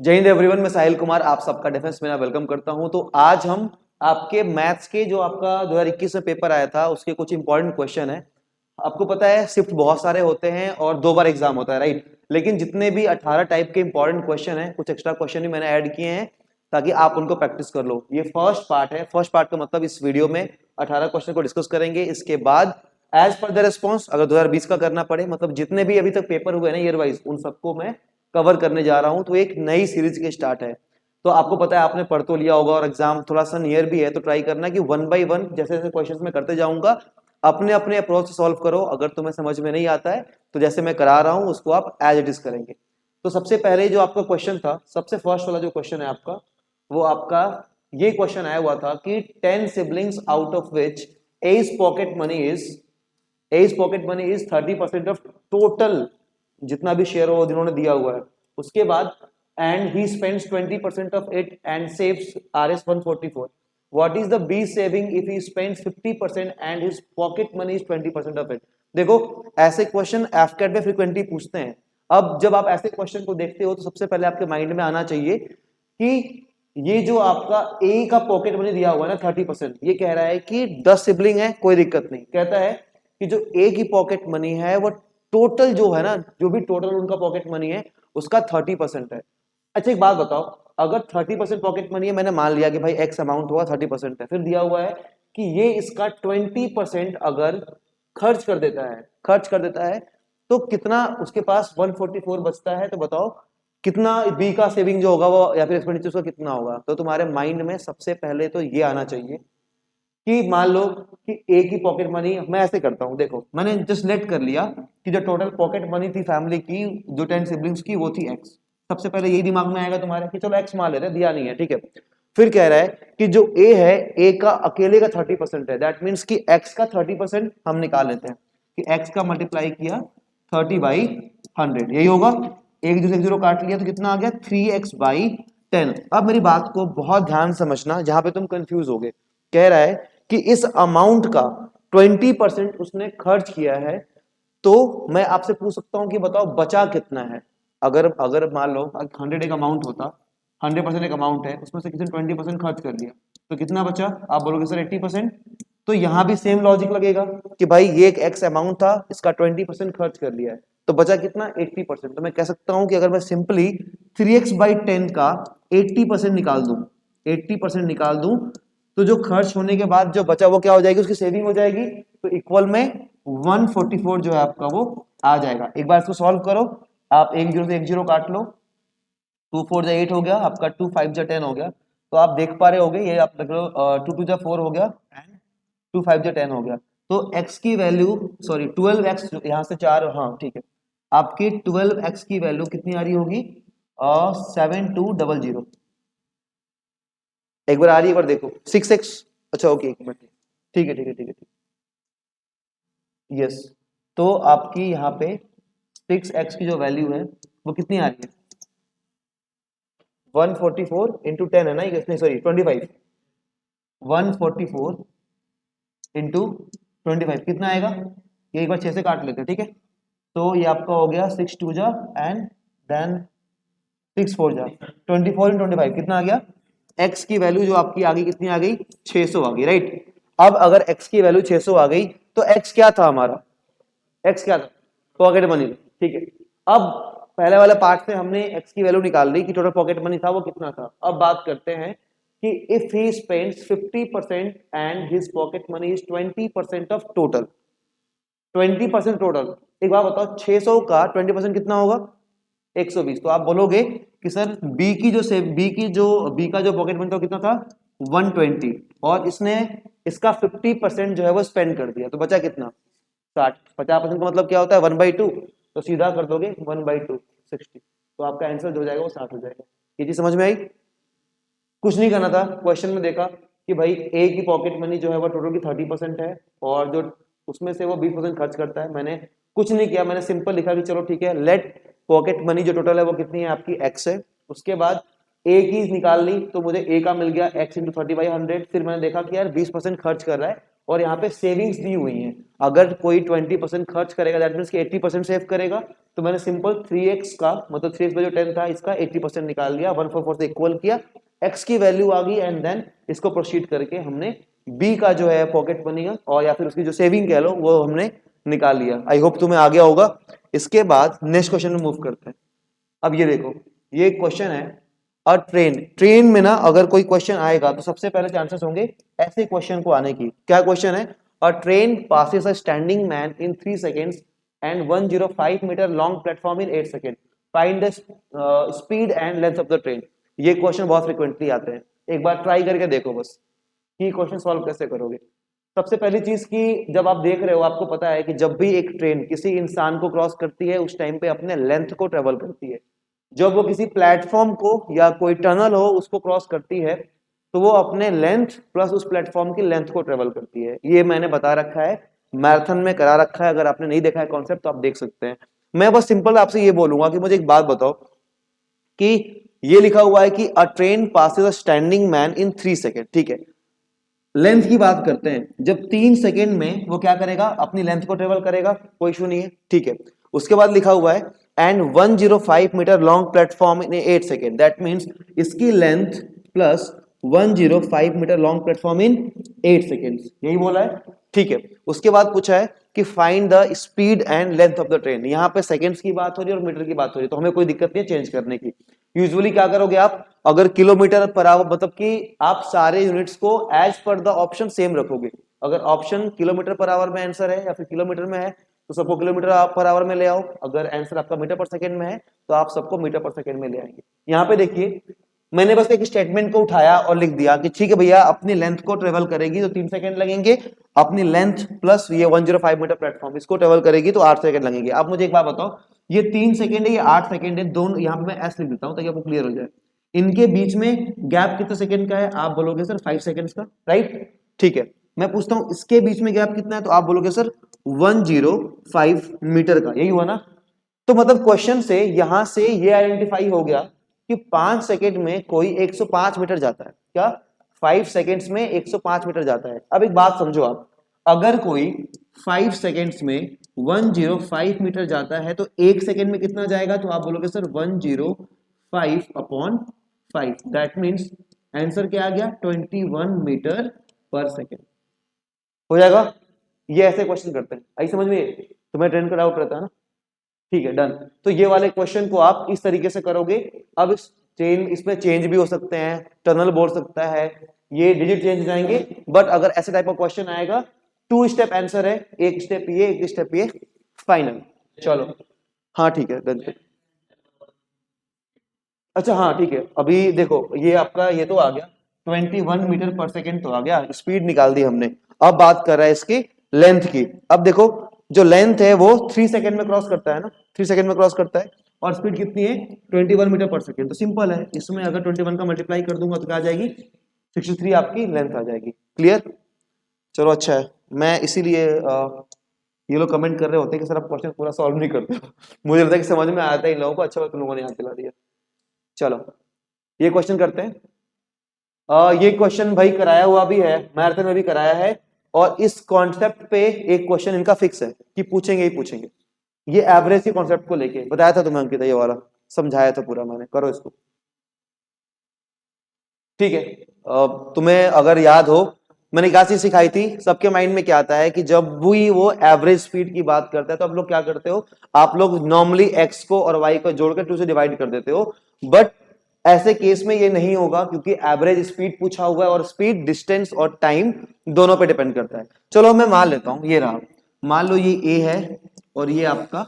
जय हिंद एवरीवन, मैं साहिल कुमार आप सबका डिफेंस में वेलकम करता हूं। तो आज हम आपके मैथ्स के जो आपका 2021 में पेपर आया था उसके कुछ इंपॉर्टेंट क्वेश्चन है। आपको पता है शिफ्ट बहुत सारे होते हैं और 2 बार एग्जाम होता है, राइट। लेकिन जितने भी 18 टाइप के इंपॉर्टेंट क्वेश्चन हैं, कुछ एक्स्ट्रा क्वेश्चन भी मैंने ऐड किए हैं ताकि आप उनको प्रैक्टिस कर लो। ये फर्स्ट पार्ट है। फर्स्ट पार्ट का मतलब इस वीडियो में 18 क्वेश्चन को डिस्कस करेंगे। इसके बाद एज पर द रेस्पॉन्स अगर 2020 का करना पड़े, मतलब जितने भी अभी तक पेपर हुए ना ईयर वाइज, उन सबको मैं कवर करने जा रहा हूं। तो एक नई सीरीज की स्टार्ट है। तो आपको पता है, आपने पढ़ तो लिया होगा और एग्जाम थोड़ा सा नियर भी है, तो ट्राई करना कि 1 बाय 1 जैसे जैसे क्वेश्चंस मैं करते जाऊंगा अपने अपने अप्रोच से सॉल्व करो। अगर तुम्हें समझ में नहीं आता है तो जैसे मैं करा रहा हूं उसको आप एज इट इज करेंगे। तो सबसे पहले जो आपका क्वेश्चन था, सबसे फर्स्ट वाला जो क्वेश्चन है आपका, वो आपका ये क्वेश्चन आया हुआ था कि 10 siblings out of which as pocket money is 30% of total, जितना भी शेयर हो जिन्होंने दिया हुआ है। उसके बाद and he spends 20% of it and saves Rs 144। What is the B saving if he spends 50% and his pocket money is 20% of it. देखो, ऐसे क्वेश्चन एफकेट में फ्रीक्वेंटली पूछते हैं। अब जब आप ऐसे क्वेश्चन को देखते हो तो सबसे पहले आपके माइंड में आना चाहिए कि ये जो आपका ए का पॉकेट मनी दिया हुआ है ना 30%, ये कह रहा है कि 10 सिबलिंग है, कोई दिक्कत नहीं। कहता है कि जो ए की पॉकेट मनी है वो टोटल जो है ना, जो भी टोटल उनका पॉकेट मनी है उसका 30% है। अच्छा एक बात बताओ, अगर 30% पॉकेट मनी है, मैंने मान लिया कि भाई एक्स अमाउंट हुआ 30% है, फिर दिया हुआ है कि ये इसका 20% अगर खर्च कर देता है तो कितना उसके पास 144 बचता है। तो बताओ कितना बी का सेविंग जो होगा वो या फिर एक्सपेंडिचर उसका कितना होगा। तो तुम्हारे माइंड में सबसे पहले तो ये आना चाहिए कि मान लो कि ए की पॉकेट मनी, मैं ऐसे करता हूं, देखो मैंने जस्ट लेट कर लिया कि जो टोटल पॉकेट मनी थी फैमिली की, जो 10 सिबलिंग्स की, वो थी एक्स। सबसे पहले यही दिमाग में आएगा तुम्हारे कि चलो एक्स मान लेते हैं, दिया नहीं है, ठीक है। फिर कह रहा है कि जो ए है, ए का अकेले का 30% है। दैट मीन्स कि एक्स का 30% हम निकाल लेते हैं कि एक्स का मल्टीप्लाई किया 30/100, यही होगा। एक जीरो काट लिया तो कितना आ गया 3x/10। अब मेरी बात को बहुत ध्यान समझना, जहां पे तुम कंफ्यूज होगे। कह रहा है कि इस अमाउंट का 20% उसने खर्च किया है। तो मैं आपसे पूछ सकता हूं कि बताओ बचा कितना है। अगर अगर मान लो 100 एक अमाउंट होता, 100% एक अमाउंट है, उसमें से किसी ने 20% खर्च कर दिया, तो कितना बचा? आप बोलोगे सर 80%। तो यहां भी सेम लॉजिक लगेगा कि भाई ये एक एक्स अमाउंट था, इसका 20% खर्च कर लिया है, तो बचा कितना? 80%। तो मैं कह सकता हूं कि अगर मैं सिंपली 3x/10 का 80% निकाल दूं, 80% निकाल दूं, तो जो खर्च होने के बाद जो बचा वो क्या हो जाएगी? उसकी सेविंग हो जाएगी। तो इक्वल में 144 जो है आपका वो आ जाएगा। एक बार इसको सॉल्व करो, आप एक जीरो से एक जीरो काट लो, 2 4 8 हो गया आपका, 2 5 10 हो गया। तो आप देख पा रहे होगे, ये आप देख लो 2 2 4 हो गया एंड 2 5 10 हो गया। तो x की वैल्यू, सॉरी 12x, यहाँ से 4, हाँ ठीक है, आपकी 12x की वैल्यू कितनी आ रही होगी? 7200। एक बार आ रही है, एक बार देखो 6x। अच्छा ओके, एक मिनट, ठीक है ठीक है ठीक है ठीक है, यस। तो आपकी यहाँ पे 6x की जो वैल्यू है वो कितनी आ रही है? 144 इंटू 10 है ना, नहीं सॉरी 25। 144 इंटू 25 कितना आएगा? ये एक बार 6 से काट लेते हैं, ठीक है। तो ये आपका हो गया 6 2 जा एंड देन 6 4 जा, 24 इन 25 कितना आ गया? x की वैल्यू जो आपकी आ गई, कितनी आ गई? 600 आ गई, राइट। अब अगर x की वैल्यू 600 आ गई तो x क्या था हमारा? x क्या था? पॉकेट मनी, ठीक है। अब पहले वाले पार्ट से हमने x की वैल्यू निकाल ली कि टोटल पॉकेट मनी था वो कितना था। अब बात करते हैं कि if he spends 50% and his pocket money is 20% of total, 20% total. एक बात बताओ, 600 का 20% कितना होगा? 120। तो आप बोलोगे कि सर बी का जो पॉकेट मनी था कितना था? 120, और इसने इसका 50% जो है वो स्पेंड कर दिया, तो बचा कितना? 60। 50% का मतलब क्या होता है? 1/2। तो सीधा कर दोगे 1/2 60, तो आपका आंसर जो हो जाएगा वो 60 हो जाएगा। ये चीज समझ में आई? कुछ नहीं करना था, क्वेश्चन में देखा कि भाई ए की पॉकेट मनी जो है वो टोटल की 30% है और जो उसमें से वो 20% खर्च करता है। मैंने कुछ नहीं किया, मैंने सिंपल लिखा कि चलो ठीक है, लेट पॉकेट मनी जो टोटल है वो कितनी है आपकी? एक्स है। उसके बाद ए की निकाल ली तो मुझे ए का मिल गया x इंटू 30/100। फिर मैंने देखा कि यार 20% खर्च कर रहा है, और यहाँ पे सेविंग्स दी हुई है। अगर कोई 20% खर्च करेगा दैट मीन्स कि 80% सेव करेगा। तो मैंने सिंपल 3x का मतलब 3x जो 10 था इसका 80% निकाल लिया, 144 से इक्वल किया, x की वैल्यू आ गई एंड देन इसको प्रोसीड करके हमने b का जो है पॉकेट बनेगा और या फिर उसकी जो सेविंग कह लो वो हमने निकाल लिया। आई होप तुम्हें आ गया होगा। इसके बाद नेक्स्ट क्वेश्चन में मूव करते हैं। अब ये देखो, ये क्वेश्चन है और ट्रेन में ना अगर कोई क्वेश्चन आएगा तो सबसे पहले चांसेस होंगे ऐसे क्वेश्चन को आने की। क्या क्वेश्चन है? A train passes a standing man in 3 seconds and 105 metre long platform in 8 seconds, find the speed and length of the train. ये क्वेश्चन बहुत फ्रिक्वेंटली आते हैं, एक बार ट्राई करके देखो बस कि क्वेश्चन सॉल्व कैसे करोगे। सबसे पहली चीज की जब आप देख रहे हो आपको पता है कि जब भी एक ट्रेन किसी इंसान को क्रॉस करती है उस टाइम पे अपने लेंथ को ट्रेवल करती है। जब वो किसी प्लेटफॉर्म को या कोई टनल हो उसको क्रॉस करती है तो वो अपने लेंथ प्लस उस प्लेटफॉर्म की लेंथ को ट्रेवल करती है। ये मैंने बता रखा है, मैराथन में करा रखा है, अगर आपने नहीं देखा है कॉन्सेप्ट तो आप देख सकते हैं। मैं बस सिंपल आपसे ये बोलूंगा कि मुझे एक बात बताओ कि ये लिखा हुआ है कि अ train passes a standing man in 3 seconds, ठीक है। लेंथ की बात करते हैं, जब 3 सेकेंड में वो क्या करेगा? अपनी लेंथ को ट्रेवल करेगा, कोई इशू नहीं है, ठीक है। उसके बाद लिखा हुआ है and 105 metre long platform in 8 second, that means इसकी length plus 105 metre long platform in 8 seconds, यही बोला है, ठीक है। उसके बाद पूछा है कि find the speed and length of the train. यहाँ पे सेकेंड्स की बात हो रही है और मीटर की बात हो रही है, तो हमें कोई दिक्कत नहीं है चेंज करने की। यूजुअली क्या करोगे आप? अगर किलोमीटर पर आवर मतलब कि आप सारे यूनिट्स को as per the option same रखोगे। अगर ऑप्शन किलोमीटर पर आवर में आंसर है या फिर किलोमीटर में है तो सबको किलोमीटर पर आवर में ले आओ, अगर आंसर आपका मीटर पर सेकंड में है तो आप सबको मीटर पर सेकंड में ले आएंगे। यहाँ पे देखिए मैंने बस एक स्टेटमेंट को उठाया और लिख दिया कि ठीक है भैया अपनी लेंथ को ट्रेवल करेगी तो 3 सेकंड लगेंगे, अपनी लेंथ प्लस ये 105 मीटर प्लेटफॉर्म इसको ट्रेवल करेगी तो 8 सेकंड लगेंगे। आप मुझे एक बात बताओ, ये 3 सेकंड है ये 8 सेकंड है, दोनों यहाँ पे मैं एस लिख देता हूँ ताकि आपको क्लियर हो जाए। इनके बीच में गैप कितने सेकंड का है? आप बोलोगे सर 5 सेकंड्स का, राइट, ठीक है। मैं पूछता हूं इसके बीच में गैप कितना है तो आप बोलोगे सर 105 मीटर का, यही हुआ ना। तो मतलब क्वेश्चन से यहां से ये आइडेंटिफाई हो गया कि 5 सेकंड में कोई 105 मीटर जाता है। क्या 5 सेकंड्स में 105 मीटर जाता है? अब एक बात समझो आप, अगर कोई 5 सेकंड्स में 105 मीटर जाता है तो 1 सेकंड में कितना जाएगा? तो आप बोलोगे sir 105 upon 5, that means answer क्या आ गया? 21 मीटर पर सेकेंड हो जाएगा। ये ऐसे क्वेश्चन करते हैं, आई समझ में? तुम्हें ट्रेन का डाउट रहता है ना, ठीक है, डन। तो ये वाले क्वेश्चन को आप इस तरीके से करोगे। अब इस ट्रेन इसमें चेंज भी हो सकते हैं, टनल बोल सकता है, ये डिजिट चेंज हो जाएंगे, बट अगर ऐसे टाइप का क्वेश्चन आएगा 2 स्टेप आंसर है, एक स्टेप ये एक स्टेप ये, फाइनल। चलो हाँ ठीक है डन। अच्छा हाँ ठीक है, अभी देखो ये आपका ये तो आ गया 21 मीटर पर सेकेंड तो आ गया, स्पीड निकाल दी हमने। अब बात कर रहा है इसकी लेंथ की। अब देखो जो लेंथ है वो 3 सेकेंड में क्रॉस करता है ना, 3 सेकेंड में क्रॉस करता है और स्पीड कितनी है? 21 मीटर पर सेकेंड। तो सिंपल है, इसमें अगर 21 का मल्टीप्लाई कर दूंगा तो क्या आ जाएगी? 63 आपकी लेंथ आ जाएगी। क्लियर? चलो अच्छा है, मैं इसीलिए ये लोग कमेंट कर रहे होते हैं कि सर आप क्वेश्चन पूरा सॉल्व नहीं करते हो। मुझे लगता है कि समझ में आता है इन लोगों को, अच्छा तुम लोगों ने याद दिला दिया। चलो ये क्वेश्चन करते हैं। ये क्वेश्चन भाई कराया हुआ भी है, मैराथन में भी कराया है, और इस कॉन्सेप्ट पे एक क्वेश्चन इनका फिक्स है कि पूछेंगे ही पूछेंगे। ये एवरेज के कॉन्सेप्ट को लेके बताया था तुम्हें अंकिता, ये वाला समझाया था पूरा मैंने, करो इसको, ठीक है। तुम्हें अगर याद हो मैंने क्या चीज सिखाई थी, सबके माइंड में क्या आता है कि जब भी वो एवरेज स्पीड की बात करता है तो आप लोग क्या करते हो? आप लोग नॉर्मली एक्स को और वाई को जोड़कर 2 से डिवाइड कर देते हो, बट ऐसे केस में ये नहीं होगा क्योंकि एवरेज स्पीड पूछा हुआ है और स्पीड डिस्टेंस और टाइम दोनों पे डिपेंड करता है। चलो मैं मान लेता हूं, ये रहा, मान लो ये ए है और ये आपका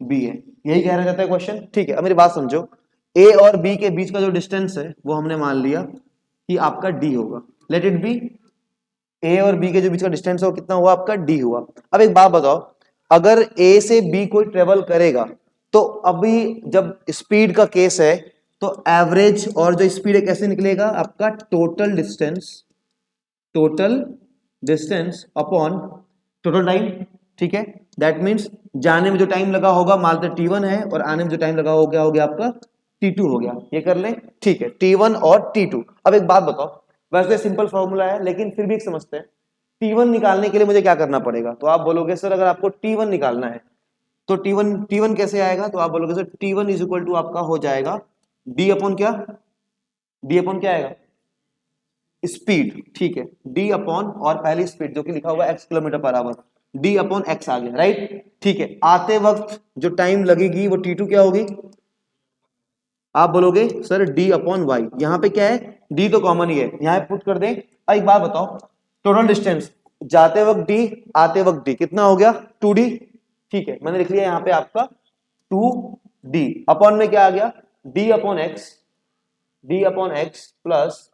बी है, यही कहना चाहता है क्वेश्चन, ठीक है। अब मेरी बात समझो, ए और बी के बीच का जो डिस्टेंस है वो हमने मान लिया कि आपका डी होगा, लेट इट बी। ए और बी के जो बीच का डिस्टेंस है वो कितना हुआ? आपका डी हुआ। अब एक बात बताओ, अगर ए से बी कोई ट्रेवल करेगा तो अभी जब स्पीड का केस है तो एवरेज और जो स्पीड है कैसे निकलेगा? आपका total distance upon total time, ठीक है। दैट मींस जाने में जो टाइम लगा होगा मान लो T1 है और आने में जो टाइम लगा हो गया आपका T2 हो गया, ये कर ले, ठीक है, T1 और T2। अब एक बात बताओ, वैसे सिंपल फॉर्मूला है लेकिन फिर भी एक समझते हैं, T1 निकालने के लिए मुझे क्या करना पड़ेगा? तो आप बोलोगे सर अगर आपको T1 निकालना है तो T1 कैसे आएगा? तो आप बोलोगे sir T1 is equal to आपका हो जाएगा D अपॉन क्या, D अपॉन क्या आएगा? स्पीड, ठीक है, D अपॉन और पहली स्पीड जो कि लिखा हुआ है x kilometre per our, D upon x आ गया, राइट। ठीक है, आते वक्त जो टाइम लगेगी वो T2 क्या होगी? आप बोलोगे सर D अपॉन वाई, यहाँ पे क्या है, D तो कॉमन ही है, यहाँ पुट कर दें। अब एक बात बताओ, टोटल डिस्टेंस जाते वक्त D, आते वक्त D, कितना हो गया? 2D। ठीक है, मैंने लिख लिया यहाँ पे आपका 2D अपॉन में क्या आ गया? D upon X, D upon X plus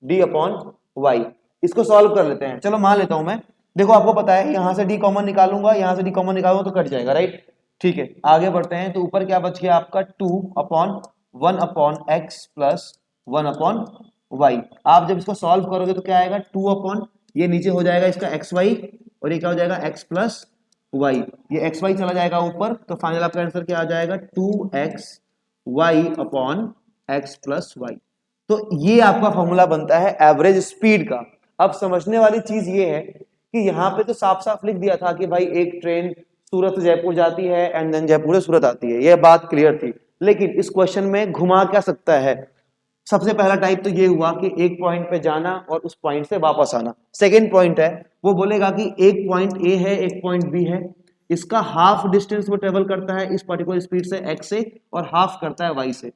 D upon Y. इसको सॉल्व कर लेते हैं, चलो मान लेता हूं मैं। देखो आपको पता है यहां से D कॉमन निकालूंगा, यहां से D कॉमन निकालूंगा तो कट जाएगा, राइट। ठीक है, आगे बढ़ते हैं। तो ऊपर क्या बच गया आपका? 2 upon 1 upon X plus 1 upon Y. आप जब इसको सॉल्व करोगे तो क्या आएगा? 2 अपॉन, ये नीचे हो जाएगा इसका एक्स वाई, और ये क्या हो जाएगा? X plus Y. ये एक्स वाई चला जाएगा ऊपर, तो फाइनल आपका आंसर क्या आ जाएगा? 2x Y upon X plus Y. तो ये आपका फॉर्मूला बनता है एवरेज स्पीड का। अब समझने वाली चीज ये है कि यहाँ पे तो साफ साफ लिख दिया था कि भाई एक ट्रेन सूरत से जयपुर जाती है एंड देन जयपुर से सूरत आती है, ये बात क्लियर थी। लेकिन इस क्वेश्चन में घुमा क्या सकता है? सबसे पहला टाइप तो ये हुआ कि एक पॉइंट पे जाना और उस पॉइंट से वापस आना। सेकेंड पॉइंट है, वो बोलेगा कि एक पॉइंट ए है, एक पॉइंट बी है, इसका हाफ डिस्टेंस वो ट्रेवल करता है इस पर्टिकुलर स्पीड से एक्स से, और हाफ करता है वाई से।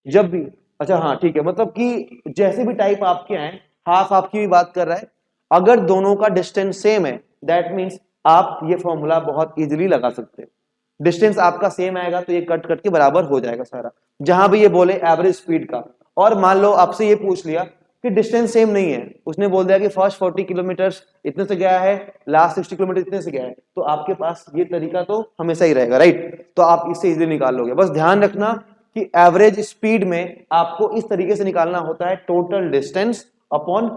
जब भी, अच्छा हाँ ठीक है, मतलब कि जैसे भी टाइप आपके आए, हाफ आपकी भी बात कर रहा है, अगर दोनों का डिस्टेंस सेम है दैट मींस आप ये फॉर्मूला बहुत इजीली लगा सकते हैं। डिस्टेंस आपका सेम आएगा तो ये कट कट के बराबर हो जाएगा सारा, जहां भी ये बोले एवरेज स्पीड का। और मान लो आपसे ये पूछ लिया कि डिस्टेंस सेम नहीं है, उसने बोल दिया कि फर्स्ट 40 किलोमीटर इतने से गया है, लास्ट 60 किलोमीटर इतने से गया है, तो आपके पास ये तरीका तो हमेशा ही रहेगा, राइट। तो आप इससे इजीली निकाल लोगे। बस ध्यान रखना कि एवरेज स्पीड में आपको इस तरीके से निकालना होता है, टोटल डिस्टेंस अपॉन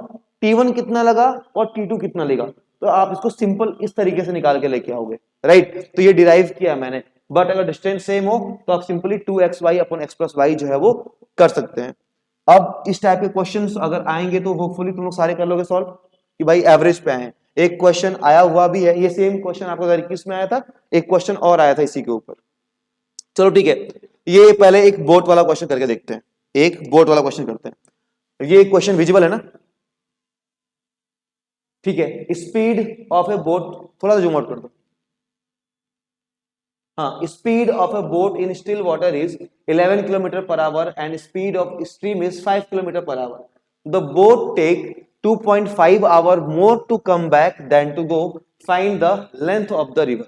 T1 कितना लगा और T2 कितना लेगा। तो आप इसको सिंपल इस तरीके से निकाल के लेके आओगे, राइट। तो ये डिराइव किया मैंने, बट अगर डिस्टेंस सेम हो तो आप simply 2xy upon x plus Y जो है वो कर सकते हैं। अब इस टाइप के क्वेश्चंस अगर आएंगे तो होपफुली तुम लोग सारे कर लोगे सॉल्व, कि भाई एवरेज पे आए। एक क्वेश्चन आया हुआ भी है, ये सेम क्वेश्चन आपका 2021 में आया था, एक क्वेश्चन और आया था इसी के ऊपर। चलो ठीक है, ये पहले एक बोट वाला क्वेश्चन करके देखते हैं, एक बोट वाला क्वेश्चन करते हैं। ये क्वेश्चन विजिबल है ना? ठीक है, स्पीड ऑफ ए बोट, थोड़ा सा जूम आउट कर दो। हाँ, speed of a boat in still water is 11 kilometre per hour and speed of stream is 5 kilometre per hour. The boat take 2.5 hour more to come back than to go, find the length of the river.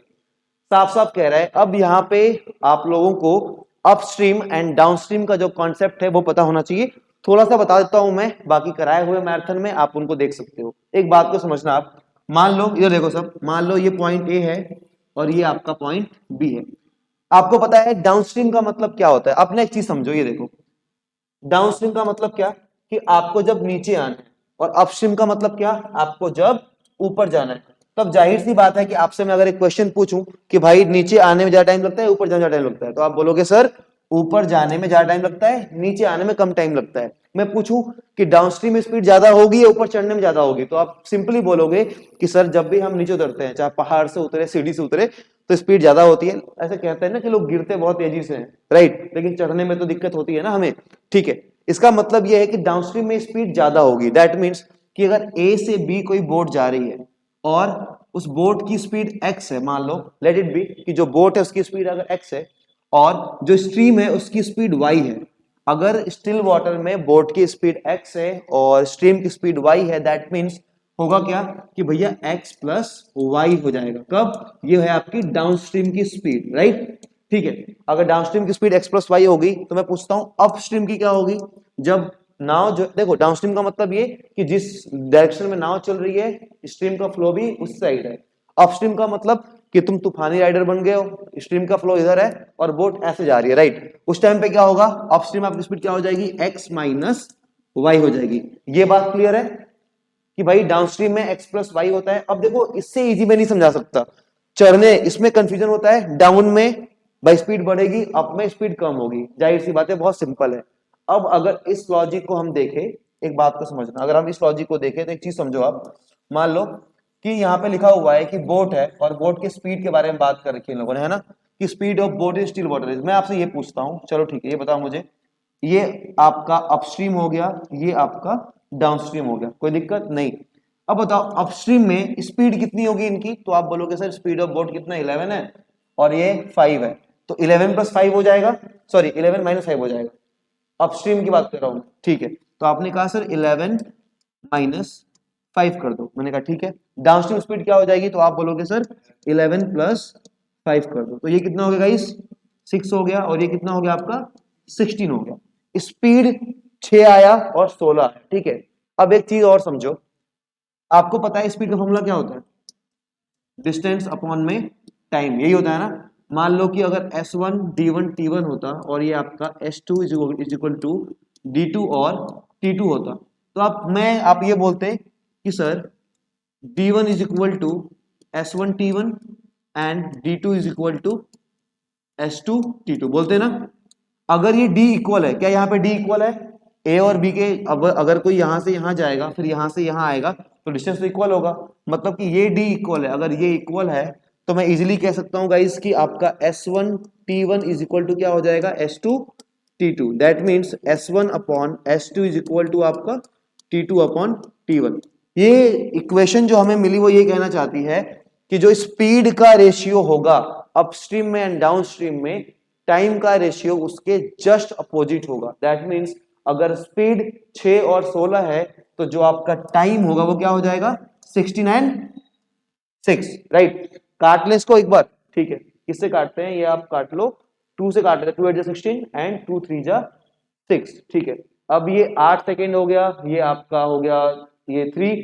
साफ साफ कह रहा है, अब यहाँ पे आप लोगों को अपस्ट्रीम एंड डाउनस्ट्रीम का जो कॉन्सेप्ट है वो पता होना चाहिए। थोड़ा सा बता देता हूं मैं, बाकी कराए हुए मैराथन में आप उनको देख सकते हो। एक बात को समझना, आप मान लो इधर देखो सब, मान लो ये पॉइंट ए है और ये आपका पॉइंट बी है। आपको पता है डाउनस्ट्रीम का मतलब क्या होता है? अपने एक चीज समझो, ये देखो डाउनस्ट्रीम का मतलब क्या, कि आपको जब नीचे आना है, और अपस्ट्रीम का मतलब क्या, आपको जब ऊपर जाना है। तब जाहिर सी बात है कि आपसे मैं अगर एक क्वेश्चन पूछूं कि भाई नीचे आने में ज्यादा टाइम लगता है, ऊपर जाने में ज्यादा टाइम लगता है, तो आप बोलोगे सर ऊपर जाने में ज्यादा टाइम लगता है, नीचे आने में कम टाइम लगता है। मैं पूछूं कि डाउनस्ट्रीम में स्पीड ज्यादा होगी या ऊपर चढ़ने में ज्यादा होगी, तो आप सिंपली बोलोगे कि सर जब भी हम नीचे उतरते हैं, चाहे पहाड़ से उतरे सीढ़ी से उतरे, तो स्पीड ज्यादा होती है। ऐसे कहते हैं ना कि लोग गिरते बहुत तेजी से हैं, राइट, लेकिन चढ़ने में तो दिक्कत होती है ना हमें। ठीक है, इसका मतलब यह है कि डाउनस्ट्रीम में स्पीड ज्यादा होगी। दैट मीन्स कि अगर ए से बी कोई बोट जा रही है और उस बोट की स्पीड x है, मान लो लेट इट बी कि जो बोट है उसकी स्पीड अगर x है और जो स्ट्रीम है उसकी स्पीड y है। अगर स्टिल वाटर में बोट की स्पीड x है और स्ट्रीम की स्पीड y है, दैट मीन्स होगा क्या कि भैया x प्लस वाई हो जाएगा। कब? ये है आपकी डाउनस्ट्रीम की स्पीड, राइट। ठीक है, अगर डाउनस्ट्रीम की स्पीड x प्लस वाई होगी तो मैं पूछता हूं अपस्ट्रीम की क्या होगी। जब नाव, जो देखो डाउनस्ट्रीम का मतलब ये कि जिस डायरेक्शन में नाव चल रही है स्ट्रीम का फ्लो भी उस साइड है। अपस्ट्रीम का मतलब कि तुम तूफानी राइडर बन गए हो, स्ट्रीम का फ्लो इधर है और बोट ऐसे जा रही है, राइट। उस टाइम पे क्या होगा, अपस्ट्रीम आपकी स्पीड क्या हो जाएगी, x माइनस वाई हो जाएगी। ये बात क्लियर है कि भाई डाउनस्ट्रीम में x प्लस वाई होता है। अब देखो इससे इजी में नहीं समझा सकता, चढ़ने इसमें कंफ्यूजन होता है, डाउन में भाई स्पीड बढ़ेगी, अप में स्पीड कम होगी, जाहिर सी बात है, बहुत सिंपल है। अब अगर इस लॉजिक को हम देखें, एक बात को समझना, अगर हम इस लॉजिक को देखें तो एक चीज समझो आप, मान लो कि यहाँ पे लिखा हुआ है कि बोट है और बोट की स्पीड के बारे में बात कर रखी है इन लोगों ने, है ना, कि speed of boat is still water is. मैं आपसे ये पूछता हूँ, चलो ठीक है, ये बताओ मुझे, ये आपका अपस्ट्रीम हो गया, ये आपका डाउनस्ट्रीम हो गया, कोई दिक्कत नहीं। अब बताओ अपस्ट्रीम में स्पीड कितनी होगी इनकी, तो आप बोलोगे सर स्पीड ऑफ बोट कितना 11 है और ये 5 है, तो 11 + 5 हो जाएगा, सॉरी 11 - 5 हो जाएगा, अपस्ट्रीम की बात कर रहा हूं, ठीक है। तो आपने कहा सर 11 - 5 कर दो, मैंने कहा ठीक है। डाउनस्ट्रीम स्पीड क्या हो जाएगी, तो आप बोलोगे सर 11 + 5 कर दो, तो ये कितना हो गया गाइस 6 हो गया, और ये कितना हो गया आपका 16 हो गया। स्पीड 6 आया और 16 है, ठीक है। अब एक चीज और समझो, आपको पता है स्पीड का फॉर्मूला क्या होता है, डिस्टेंस अपॉन में टाइम, यही होता है ना। मान लो कि अगर S1 D1 T1 होता और ये आपका S2 is equal to D2 और T2 होता, तो आप ये बोलते कि sir D1 is equal to S1 T1 and D2 is equal to S2 T2 बोलते ना। अगर ये D इक्वल है, क्या यहाँ पे D इक्वल है A और B के, अब अगर कोई यहां से यहां जाएगा फिर यहां से यहां आएगा तो डिस्टेंस तो इक्वल होगा, मतलब कि ये D इक्वल है। अगर ये इक्वल है तो मैं इजीली कह सकता हूं गाइस कि आपका S1 T1 is equal to क्या हो जाएगा S2 T2, that means S1 upon S2 is equal to आपका T2 अपॉन T1। ये इक्वेशन जो हमें मिली वो ये कहना चाहती है कि जो स्पीड का रेशियो होगा अपस्ट्रीम में एंड डाउनस्ट्रीम में, टाइम का रेशियो उसके जस्ट अपोजिट होगा। दैट मीन्स अगर स्पीड 6 और 16 है तो जो आपका टाइम होगा वो क्या हो जाएगा 16 एंड 6, राइट। काट ले इसको एक बार, ठीक है, किससे काटते हैं, ये आप काट लो, 2 से काट लेते, 2 8 16 एंड 2 3 6, ठीक है। अब ये 8 सेकेंड हो गया, ये आपका हो गया ये 3,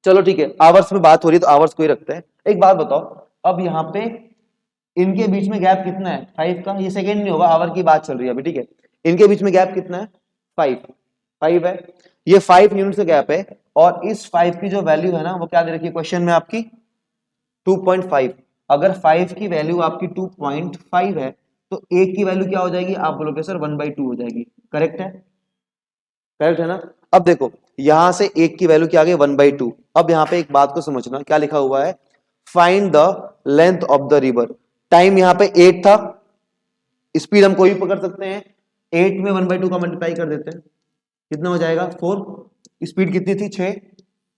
चलो ठीक है, आवर्स में बात हो रही है तो आवर्स को ही रखते हैं। एक बात बताओ, अब यहाँ पे इनके बीच में गैप कितना है 5 का, ये सेकेंड नहीं होगा, आवर की बात चल रही है अभी, ठीक है। इनके बीच में गैप कितना है 5 है, ये 5 यूनिट का गैप है, और इस 5 की जो वैल्यू है ना वो क्या दे रखी है क्वेश्चन में आपकी 2.5। अगर 5 की वैल्यू आपकी 2.5 है तो एक की वैल्यू क्या हो जाएगी, आप बोलोगे सर 1/2 हो जाएगी, करेक्ट है, करेक्ट है ना। अब देखो यहां से एक की वैल्यू क्या आ गई 1/2। अब यहाँ पे एक बात को समझना, क्या लिखा हुआ है, find the length of the river. Time यहाँ पे 8 था, स्पीड हम कोई भी पकड़ सकते हैं, 8 में 1/2 का मल्टीप्लाई कर देते हैं, कितना हो जाएगा 4। स्पीड कितनी थी 6,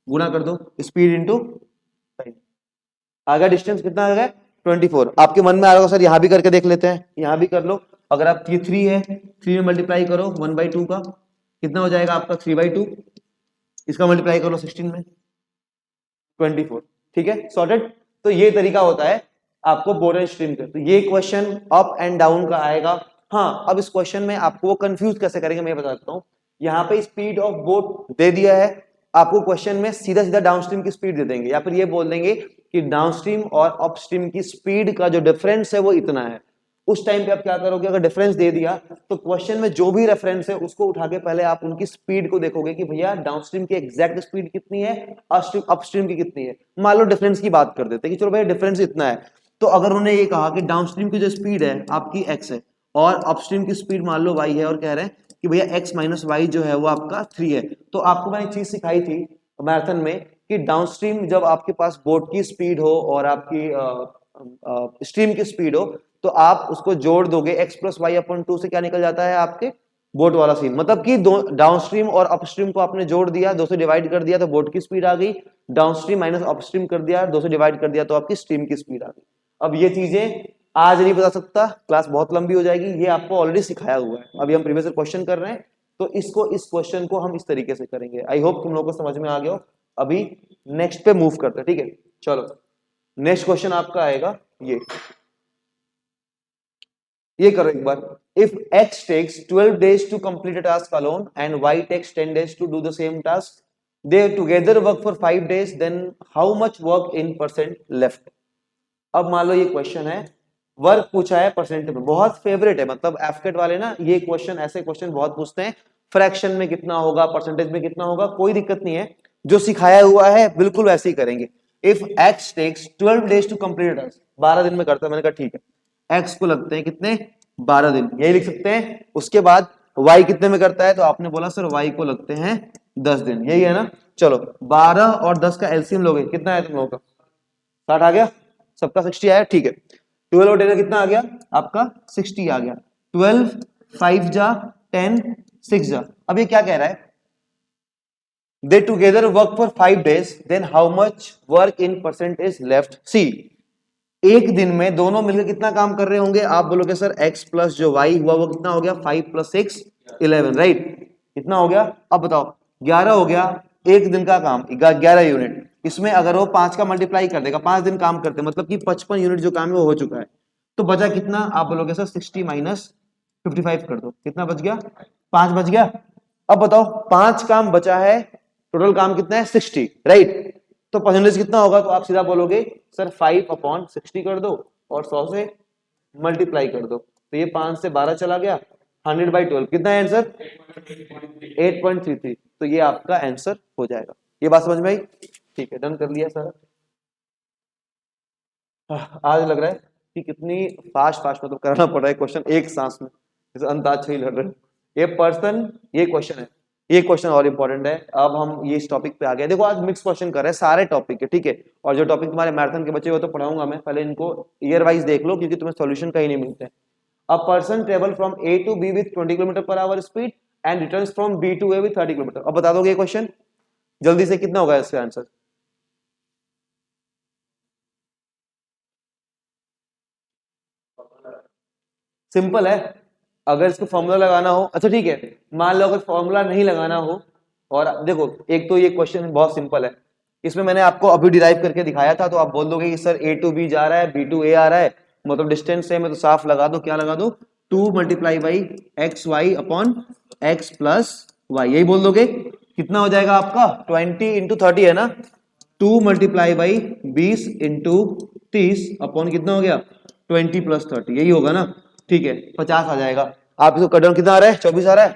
गुना कर दो स्पीड इंटू टाइम, आ गया डिस्टेंस कितना आ गया 24। आपके मन में आ रहा होगा सर यहां भी करके देख लेते हैं, यहां भी कर लो। अगर आप ये 3 है, 3 में मल्टीप्लाई करो 1/2 का, कितना हो जाएगा आपका 3/2, इसका मल्टीप्लाई कर लो 16 में 24, ठीक है, सॉर्टेड। तो ये तरीका होता है आपको बोर्ड एंड स्ट्रीम का। तो ये क्वेश्चन अप एंड डाउन का आएगा। हाँ, अब इस क्वेश्चन में आपको वो कंफ्यूज कैसे करेंगे मैं बता देता हूँ। यहाँ पे स्पीड ऑफ बोट दे दिया है आपको, क्वेश्चन में सीधा सीधा डाउनस्ट्रीम की स्पीड दे देंगे, या फिर ये बोल देंगे कि डाउनस्ट्रीम और अपस्ट्रीम की स्पीड का जो डिफरेंस है वो इतना है। उस टाइम पे आप क्या करोगे, अगर डिफरेंस दे दिया तो क्वेश्चन में जो भी रेफरेंस है उसको उठा के पहले आप उनकी स्पीड को देखोगे कि भैया डाउनस्ट्रीम की एग्जैक्ट स्पीड कितनी है, अपस्ट्रीम की कितनी है। मान लो डिफरेंस की बात कर देते हैं कि चलो भैया डिफरेंस इतना है, तो अगर उन्होंने ये कहा कि डाउनस्ट्रीम की जो स्पीड है आपकी x है और अपस्ट्रीम की स्पीड मान लो y है, और कह रहे हैं कि भैया x - y जो है वो आपका 3 है, तो आपको मैंने चीज सिखाई थी मैराथन में कि डाउनस्ट्रीम जब आपके पास बोट की स्पीड हो और आपकी स्ट्रीम की स्पीड हो तो आप उसको जोड़ दोगे, x + y/2 से क्या निकल जाता है आपके बोट वाला सीन, मतलब कि डाउनस्ट्रीम और अपस्ट्रीम को आपने जोड़ दिया, 2 से डिवाइड कर दिया तो बोट की स्पीड आ गई, डाउनस्ट्रीम माइनस अपस्ट्रीम कर दिया 2 से डिवाइड कर दिया तो आपकी स्ट्रीम की स्पीड आ गई। अब ये चीजें आज नहीं बता सकता, क्लास बहुत लंबी हो जाएगी, ये आपको ऑलरेडी सिखाया हुआ है, अभी हम प्रीवियस क्वेश्चन कर रहे हैं तो इस क्वेश्चन को हम इस तरीके से करेंगे। आई होप तुम लोगों को समझ में आ गया हो। अभी नेक्स्ट पे मूव करते हैं, ठीक है, चलो नेक्स्ट क्वेश्चन आपका आएगा ये करो एक बार। If x takes 12 days to complete a task alone and y takes 10 days to do the same task, they together work for 5 days, then how much work in percent left? अब मान लो ये question है, work पूछा है percent में, बहुत favourite है, मतलब एफकेट वाले ना ये क्वेश्चन, ऐसे क्वेश्चन बहुत पूछते हैं, फ्रैक्शन में कितना होगा, परसेंटेज में कितना होगा, कोई दिक्कत नहीं है, जो सिखाया हुआ है बिल्कुल वैसे ही करेंगे। If x takes 12 days to complete a task, 12 दिन में करता है, मैंने कहा ठीक है, x को लगते हैं कितने 12 दिन, यही लिख सकते हैं। उसके बाद y कितने में करता है, तो आपने बोला सर y को लगते हैं 10 दिन, यही है ना। चलो 12 और 10 का एलसीएम लोगे, कितना आया तुम लोगों का? 60 आ गया, सबका 60 आया, ठीक है। 12 और 10 का कितना आ गया आपका? 60 आ गया। 12 5 जा 10 6 जा। अब ये क्या कह रहा है? They together work for 5 days, then how much work in percent is left? See, एक दिन में दोनों मिलकर कितना काम कर रहे होंगे? आप बोलोगे सर x प्लस जो y हुआ वो कितना हो गया? 5 प्लस 6 11, राइट? कितना हो गया? अब बताओ, 11 हो गया एक दिन का काम, 11 यूनिट। इसमें अगर वो 5 का मल्टीप्लाई कर देगा, 5 दिन काम करते मतलब कि 55 यूनिट जो काम है वो हो चुका है। तो बचा कितना? आप बोलोगे सर 60 माइनस 55 कर दो, कितना बच गया? 5 बच गया। अब बताओ 5 काम बचा है, टोटल काम कितना है? 60, राइट? तो परसेंटेज कितना होगा? तो आप सीधा बोलोगे सर 5/60 कर दो और 100 से मल्टीप्लाई कर दो। तो ये 5 से 12 चला गया, 100/12 कितना है आंसर? 8.33। तो ये आपका आंसर हो जाएगा। ये बात समझ में आई? ठीक है, डन कर लिया सर। आज लग रहा है कि कितनी फास्ट मतलब करना पड़ रहा है क्वेश्चन एक सांस में, जैसे अंताक्षरी लड़ रहे हैं। ये पर्सन, ये क्वेश्चन है, ये क्वेश्चन और इंपॉर्टेंट है। अब हम ये इस टॉपिक पे आ गए। देखो आज मिक्स क्वेश्चन कर रहे हैं सारे टॉपिक के, ठीक है? और जो टॉपिक तुम्हारे मैराथन के बच्चे वो तो पढ़ाऊंगा मैं, पहले इनको ईयर वाइज देख लो क्योंकि तुम्हें सॉल्यूशन कहीं नहीं मिलते। A person travel from A to B with 20 km/h speed and returns from B to A with 30 km। अब बता दोगे ये क्वेश्चन जल्दी से, कितना होगा इसका आंसर? सिंपल है। अगर इसको फॉर्मूला लगाना हो, अच्छा ठीक है, मान लो अगर फॉर्मूला नहीं लगाना हो, और देखो एक तो ये क्वेश्चन बहुत सिंपल है, इसमें मैंने आपको अभी डिराइव करके दिखाया था। तो आप बोल दोगे कि सर ए टू बी जा रहा है, बी टू ए आ रहा है, मतलब डिस्टेंस सेम है, तो साफ लगा दो। क्या लगा दो? 2 multiply by X Y upon X plus Y, यही बोल दोगे। कितना हो जाएगा आपका? 20 इंटू 30 है ना? 2 मल्टीप्लाई बाई 20 इंटू 30 अपॉन कितना हो गया? 20 प्लस 30, यही होगा ना? ठीक है, 50 आ जाएगा। आप इसको कट डाउन कितना आ रहा है? 24 आ रहा है,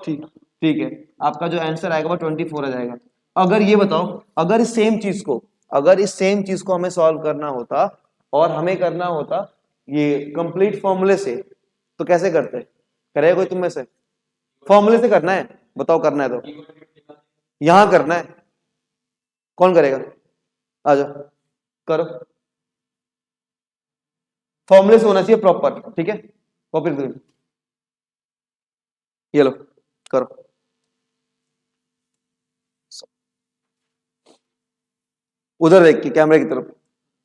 ठीक ठीक है। आपका जो आंसर आएगा वो 24 आ जाएगा। अगर ये बताओ, अगर इस सेम चीज को हमें सॉल्व करना होता और हमें करना होता ये कंप्लीट फॉर्मूले से, तो कैसे करते? करेगा कोई तुम में से? फॉर्मूले से करना है, बताओ करना है तो यहां करना है, कौन करेगा? आ जाओ करो, फॉर्मूले से होना चाहिए प्रॉपर, ठीक है? कॉपी करो, ये लो करो। उधर देख के कैमरे की तरफ,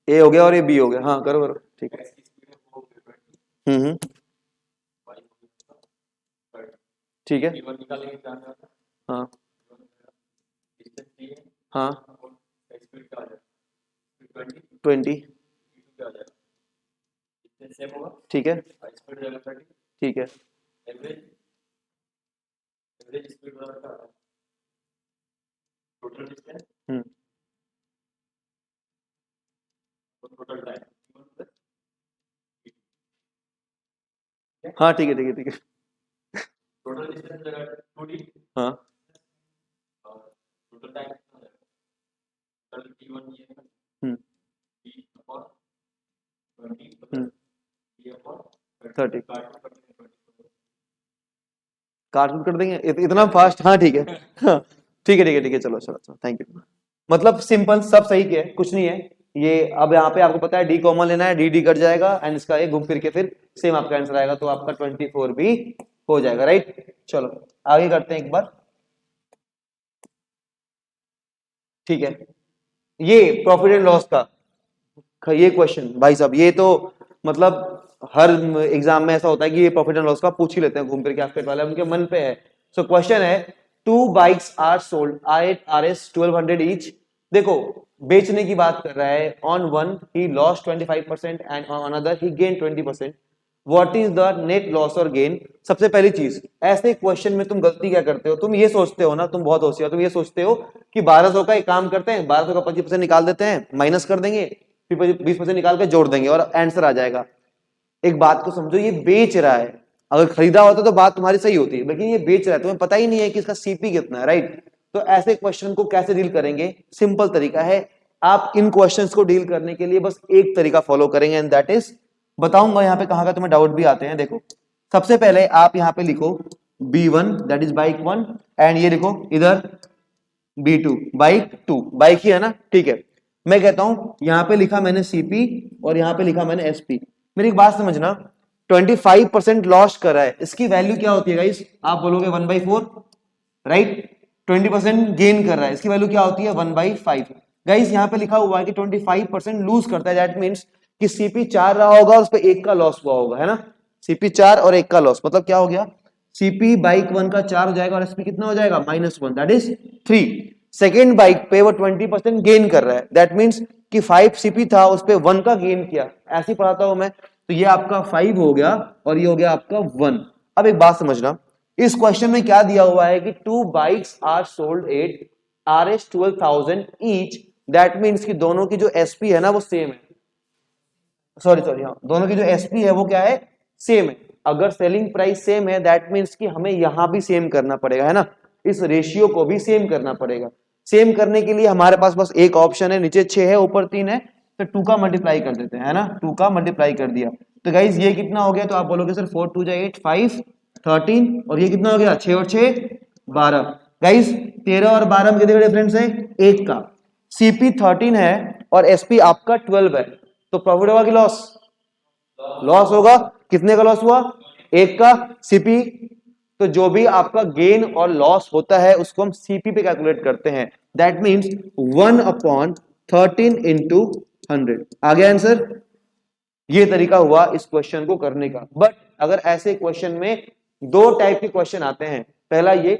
ए हो गया और ये बी हो गया, हाँ करो करो, ठीक है। हम्म, ठीक है, हाँ हाँ 20, ठीक है ठीक है। हम्म, हाँ ठीक है ठीक है ठीक है, हाँ हम्म 30 काट कर देंगे इतना फास्ट? हाँ ठीक है, हाँ ठीक है ठीक है ठीक है, चलो चलो चलो, थैंक यू। मतलब सिंपल, सब सही किया, कुछ नहीं है ये। अब यहाँ पे आपको पता है डी कॉमन लेना है, डी डी कट जाएगा एंड इसका एक घूम फिर के फिर सेम आपका आंसर आएगा, तो आपका 24 भी हो जाएगा, राइट? चलो आगे करते हैं एक बार, ठीक है? ये प्रॉफिट एंड लॉस का ये क्वेश्चन भाई साहब, ये तो मतलब हर एग्जाम में ऐसा होता है कि ये प्रॉफिट एंड लॉस का पूछ ही लेते हैं घूम फिर के, आपके वाले उनके मन पे है। सो क्वेश्चन है 2 bikes are sold at RS 1200 each. देखो बेचने की बात कर रहा है, on one he lost 25% and on another he gain 20%। What is the net loss और गेन? सबसे पहली चीज, ऐसे क्वेश्चन में तुम गलती क्या करते हो? तुम ये सोचते हो ना, तुम बहुत होशियार, तुम ये सोचते हो कि 1200 का एक काम करते हैं, 1200 का 25% निकाल देते हैं, माइनस कर देंगे, फिर 20% निकाल के जोड़ देंगे और आंसर आ जाएगा। एक बात को समझो, ये बेच रहा है, अगर खरीदा होता तो बात तुम्हारी सही होती है, लेकिन ये बेच रहा है, तुम्हें पता ही नहीं है कि इसका सीपी कितना है, राइट? तो ऐसे क्वेश्चन को कैसे डील करेंगे? सिंपल तरीका है, आप इन क्वेश्चंस को डील करने के लिए बस एक तरीका फॉलो करेंगे एंड दैट इज, बताऊंगा यहाँ पे कहाँ का तुम्हें डाउट भी आते हैं। देखो सबसे पहले आप यहाँ पे लिखो B1 that is bike 1 and ये लिखो इधर B2 बाइक 2 बाइक ही है ना, ठीक है। मैं कहता हूं यहां पे लिखा मैंने CP और यहां पे लिखा मैंने SP। मेरी एक बात समझना, 25% लॉस कर रहा है, इसकी वैल्यू क्या होती है गाइस? आप बोलोगे 1/4, राइट। 20% गेन कर रहा है, इसकी वैल्यू क्या होती है? 1/5। गाइस यहाँ पे लिखा हुआ है कि 25% लूज करता है, दैट मीन्स कि CP 4 रहा होगा, उस पर 1 का लॉस हुआ होगा, है ना। CP 4 और 1 का लॉस, मतलब क्या हो गया? CP बाइक 1 का 4 हो जाएगा और SP कितना हो जाएगा? -1, दैट इज 3। सेकेंड बाइक पे वो 20% गेन कर रहा है, दैट मीन्स कि 5 CP था, उस पर 1 का गेन किया। ऐसे ही पढ़ाता हूं मैं, तो ये आपका 5 हो गया और ये हो गया आपका 1। अब एक बात समझना, इस क्वेश्चन में क्या दिया हुआ है कि 2 bikes are sold at Rs 12,000 each, that means कि दोनों की जो SP है ना वो सेम है। सॉरी हाँ, दोनों की जो SP है वो क्या है? सेम है। अगर सेलिंग प्राइस सेम है, दैट मीन्स कि हमें यहां भी सेम करना पड़ेगा, है ना। इस रेशियो को भी सेम करना पड़ेगा। सेम करने के लिए हमारे पास बस एक ऑप्शन है, नीचे 6 है ऊपर 3 है, तो 2 का मल्टीप्लाई कर देते हैं, है ना। 2 का मल्टीप्लाई कर दिया तो गाइज ये कितना हो गया? तो आप बोलोगे सर 4 2 8 5 13, और ये कितना हो गया? 6 और 6 12। गाइज 13 और 12 में कितने का डिफरेंस है? 1 का। CP 13 है और SP आपका 12 है, तो प्रॉफिट होगा कि लॉस? लॉस होगा। कितने का लॉस हुआ? 1 का। CP, तो जो भी आपका गेन और लॉस होता है उसको हम CP पे कैलकुलेट करते हैं, दैट मीन्स 1/13 इंटू 100। आ गया आंसर? ये तरीका हुआ इस क्वेश्चन को करने का। बट अगर ऐसे क्वेश्चन में दो टाइप के क्वेश्चन आते हैं, पहला ये,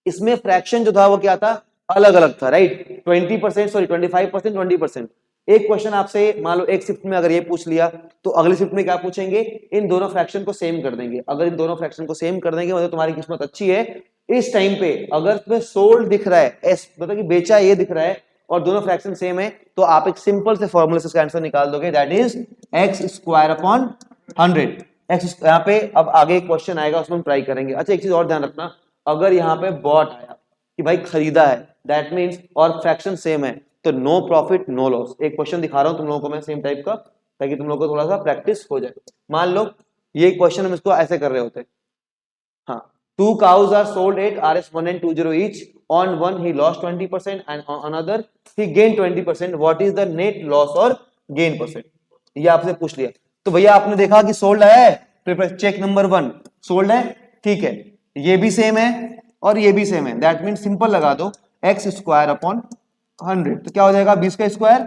इसमें फ्रैक्शन जो था वो क्या था? अलग अलग था, राइट। 20%, सॉरी 25%, 20%। एक क्वेश्चन आपसे मान लो एक शिफ्ट में अगर ये पूछ लिया, तो अगली शिफ्ट में क्या पूछेंगे? इन दोनों फ्रैक्शन को सेम कर देंगे। अगर इन दोनों फ्रैक्शन को सेम कर देंगे मतलब तुम्हारी किस्मत अच्छी है। इस टाइम पे अगर तुम्हें सोल्ड दिख रहा है, एस मतलब कि बेचा ये दिख रहा है, और दोनों फ्रैक्शन सेम है, तो आप एक सिंपल से फॉर्मूले से इसका आंसर निकाल दोगे, दैट इज x² x। यहाँ पे अब आगे क्वेश्चन आएगा, उसमें हम ट्राई करेंगे। अच्छा एक चीज और ध्यान रखना, अगर यहाँ पे बॉट आया कि भाई खरीदा है, दैट मीन्स और फ्रैक्शन सेम है, तो नो प्रॉफिट नो लॉस। एक क्वेश्चन दिखा रहा हूं तुम लोगों को मैं सेम टाइप का, ताकि तुम लोगों को थोड़ा सा प्रैक्टिस हो जाए। मान लो ये क्वेश्चन हम इसको ऐसे कर रहे होते, हाँ, 2 cows are sold at Rs 1 and 20 each. On one he lost 20% and on another he gained 20%. What is the net loss or gain percent? ये आपसे पूछ लिया, तो भैया आपने देखा कि सोल्ड है, तो चेक नंबर 1 सोल्ड है, ठीक है। ये भी सेम है और ये भी सेम है, दैट मीन सिंपल लगा दो x² 100, तो क्या हो जाएगा? 20 का स्क्वायर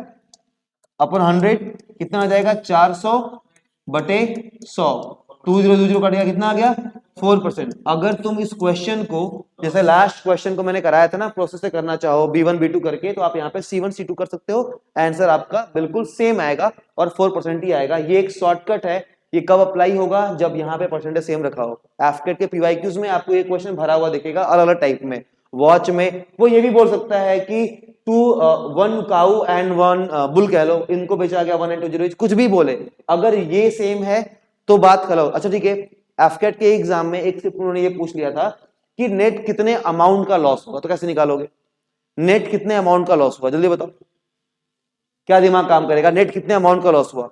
अपन 100 कितना आ जाएगा? 400/100। 20 कट गया, कितना आ गया? 4%। अगर तुम इस क्वेश्चन को जैसे लास्ट क्वेश्चन को मैंने कराया था ना, प्रोसेस से करना चाहो B1 B2 करके, तो आप यहाँ पे C1 C2 कर सकते हो, आंसर आपका बिल्कुल सेम आएगा और 4% ही आएगा। ये एक शॉर्टकट है। ये कब अप्लाई होगा? जब यहाँ पे परसेंटेज सेम रखा हो। एफकेट के PYQs में आपको ये क्वेश्चन भरा हुआ दिखेगा अलग अलग टाइप में। वॉच में वो ये भी बोल सकता है कि 1 काऊ एंड 1 बुल कह लो, इनको बेचा गया 1 and 20, कुछ भी बोले, अगर ये सेम है तो बात खत्म। अच्छा ठीक है, एफकेट के एग्जाम में एक सिर्फ उन्होंने ये पूछ लिया था कि नेट कितने अमाउंट का लॉस होगा, तो कैसे निकालोगे? नेट कितने अमाउंट का लॉस हुआ, जल्दी बताओ, क्या दिमाग काम करेगा? नेट कितने अमाउंट का लॉस हुआ?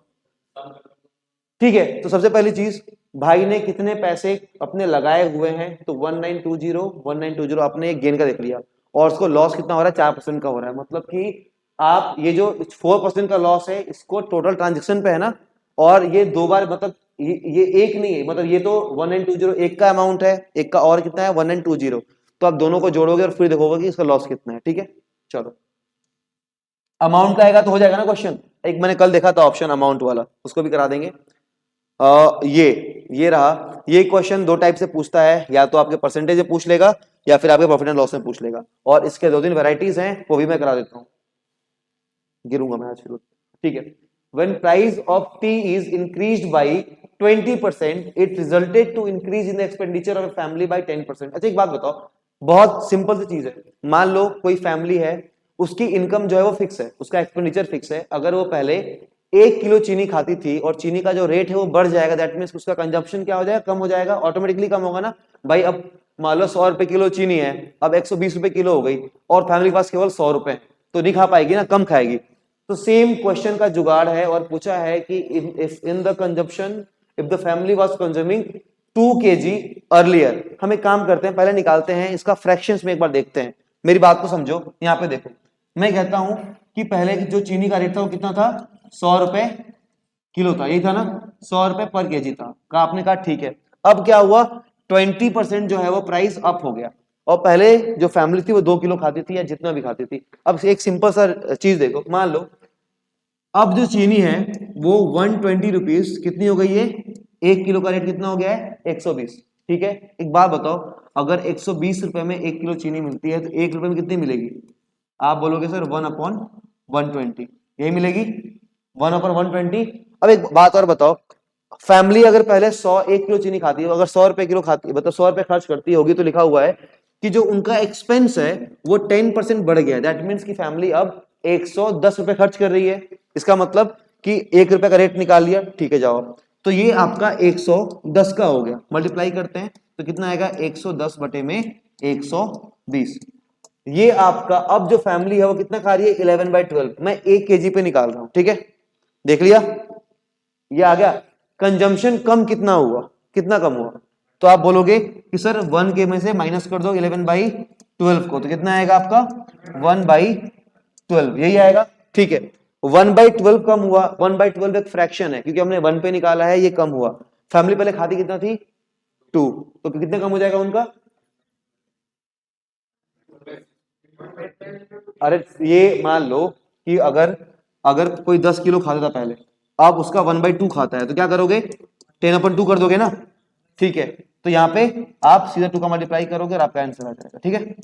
ठीक है, तो सबसे पहली चीज, भाई ने कितने पैसे अपने लगाए हुए हैं, तो 1920 आपने गेन का देख लिया, और उसको लॉस कितना हो रहा है? 4% का हो रहा है। मतलब कि आप ये जो 4% का लॉस है, इसको टोटल ट्रांजेक्शन पे है ना, और ये दो बार, मतलब ये एक नहीं है, मतलब ये तो 1920 एक का अमाउंट है, एक का और कितना है? 1920। तो आप दोनों को जोड़ोगे और फिर देखोगे कि इसका लॉस कितना है। ठीक है, चलो अमाउंट का आएगा तो हो जाएगा ना क्वेश्चन। एक मैंने कल देखा था ऑप्शन अमाउंट वाला, उसको भी करा देंगे। ये रहा। ये क्वेश्चन दो टाइप से पूछता है, या तो आपके परसेंटेज में पूछ लेगा या फिर आपके प्रॉफिट एंड लॉस में पूछ लेगा, और इसके 2-3 वैरायटीज हैं, वो भी मैं करा देता हूं, गिरूंगा मैं आज फिर। ठीक है, when price of tea is increased by 20%, it resulted to increase in the expenditure of a family by 10%। अच्छा एक बात बताओ, बहुत सिंपल सी चीज है। मान लो कोई फैमिली है, उसकी इनकम जो है वो फिक्स है, उसका एक्सपेंडिचर फिक्स है। अगर वो पहले 1 किलो चीनी खाती थी और चीनी का जो रेट है वो बढ़ जाएगा, दैट मीन्स उसका कंजप्शन क्या हो जाएगा? कम हो जाएगा, ऑटोमेटिकली कम होगा ना भाई। अब मान लो 100 रुपए किलो चीनी है, अब 120 रुपए किलो हो गई, और फैमिली के पास केवल 100 रुपए, तो नहीं खा पाएगी ना, कम खाएगी। तो सेम क्वेश्चन का जुगाड़ है, और पूछा है कि if in the consumption, if the family was consuming 2 kg earlier. हम एक काम करते हैं, पहले निकालते हैं इसका फ्रैक्शंस में, एक बार देखते हैं। मेरी बात को समझो, यहाँ पे देखो, मैं कहता हूं कि पहले जो चीनी का रेट था वो कितना था, 100 रुपए किलो था, यही था ना, 100 रुपए पर केजी था। आपने कहा ठीक है, अब क्या हुआ, 20% जो है वो प्राइस अप हो गया, और पहले जो फैमिली थी वो 2 किलो खाती थी या जितना भी खाती थी। अब एक सिंपल सा चीज देखो, मान लो अब जो चीनी है वो 120 रुपीज कितनी हो गई है, 1 किलो का रेट कितना हो गया है, 120। ठीक है, एक बात बताओ, अगर 120 रुपए में 1 किलो चीनी मिलती है तो 1 रुपए में कितनी मिलेगी, आप बोलोगे सर 1/120, यही मिलेगी 1/120। अब एक बात और बताओ, फैमिली अगर पहले 1 किलो चीनी खाती है, अगर 100 रुपए किलो खाती है, मतलब 100 रुपए खर्च करती होगी, तो लिखा हुआ है कि जो उनका एक्सपेंस है वो 10% बढ़ गया। दैट मीन्स की फैमिली अब 110 रुपए खर्च कर रही है। इसका मतलब कि 1 रुपए का रेट निकाल लिया, ठीक है जाओ, तो ये आपका 110 का हो गया, मल्टीप्लाई करते हैं तो कितना आएगा, 110 बटे में 120। ये आपका अब जो फैमिली है वो कितना खा रही है, 11/12, मैं 1 kg पे निकाल रहा हूं, ठीक है, देख लिया, ये आ गया। कंजम्पशन कम कितना हुआ, कितना कम हुआ, तो आप बोलोगे कि सर 1 में से माइनस कर दो 11/12 को, तो कितना आएगा आपका 1/12, यही आएगा। ठीक है, 1/12 कम हुआ, 1/12 एक फ्रैक्शन है क्योंकि हमने 1 पे निकाला है, ये कम हुआ। फैमिली पहले खाती कितना थी, 2, तो कितने कम हो जाएगा उनका, अरे ये मान लो कि अगर अगर कोई 10 किलो खाता था पहले, आप उसका 1/2 खाता है, तो क्या करोगे, 10/2 कर दोगे ना, ठीक है, तो यहाँ पे आप सीधा 2 का मल्टीप्लाई करोगे और आपका आंसर आ जाएगा। ठीक है,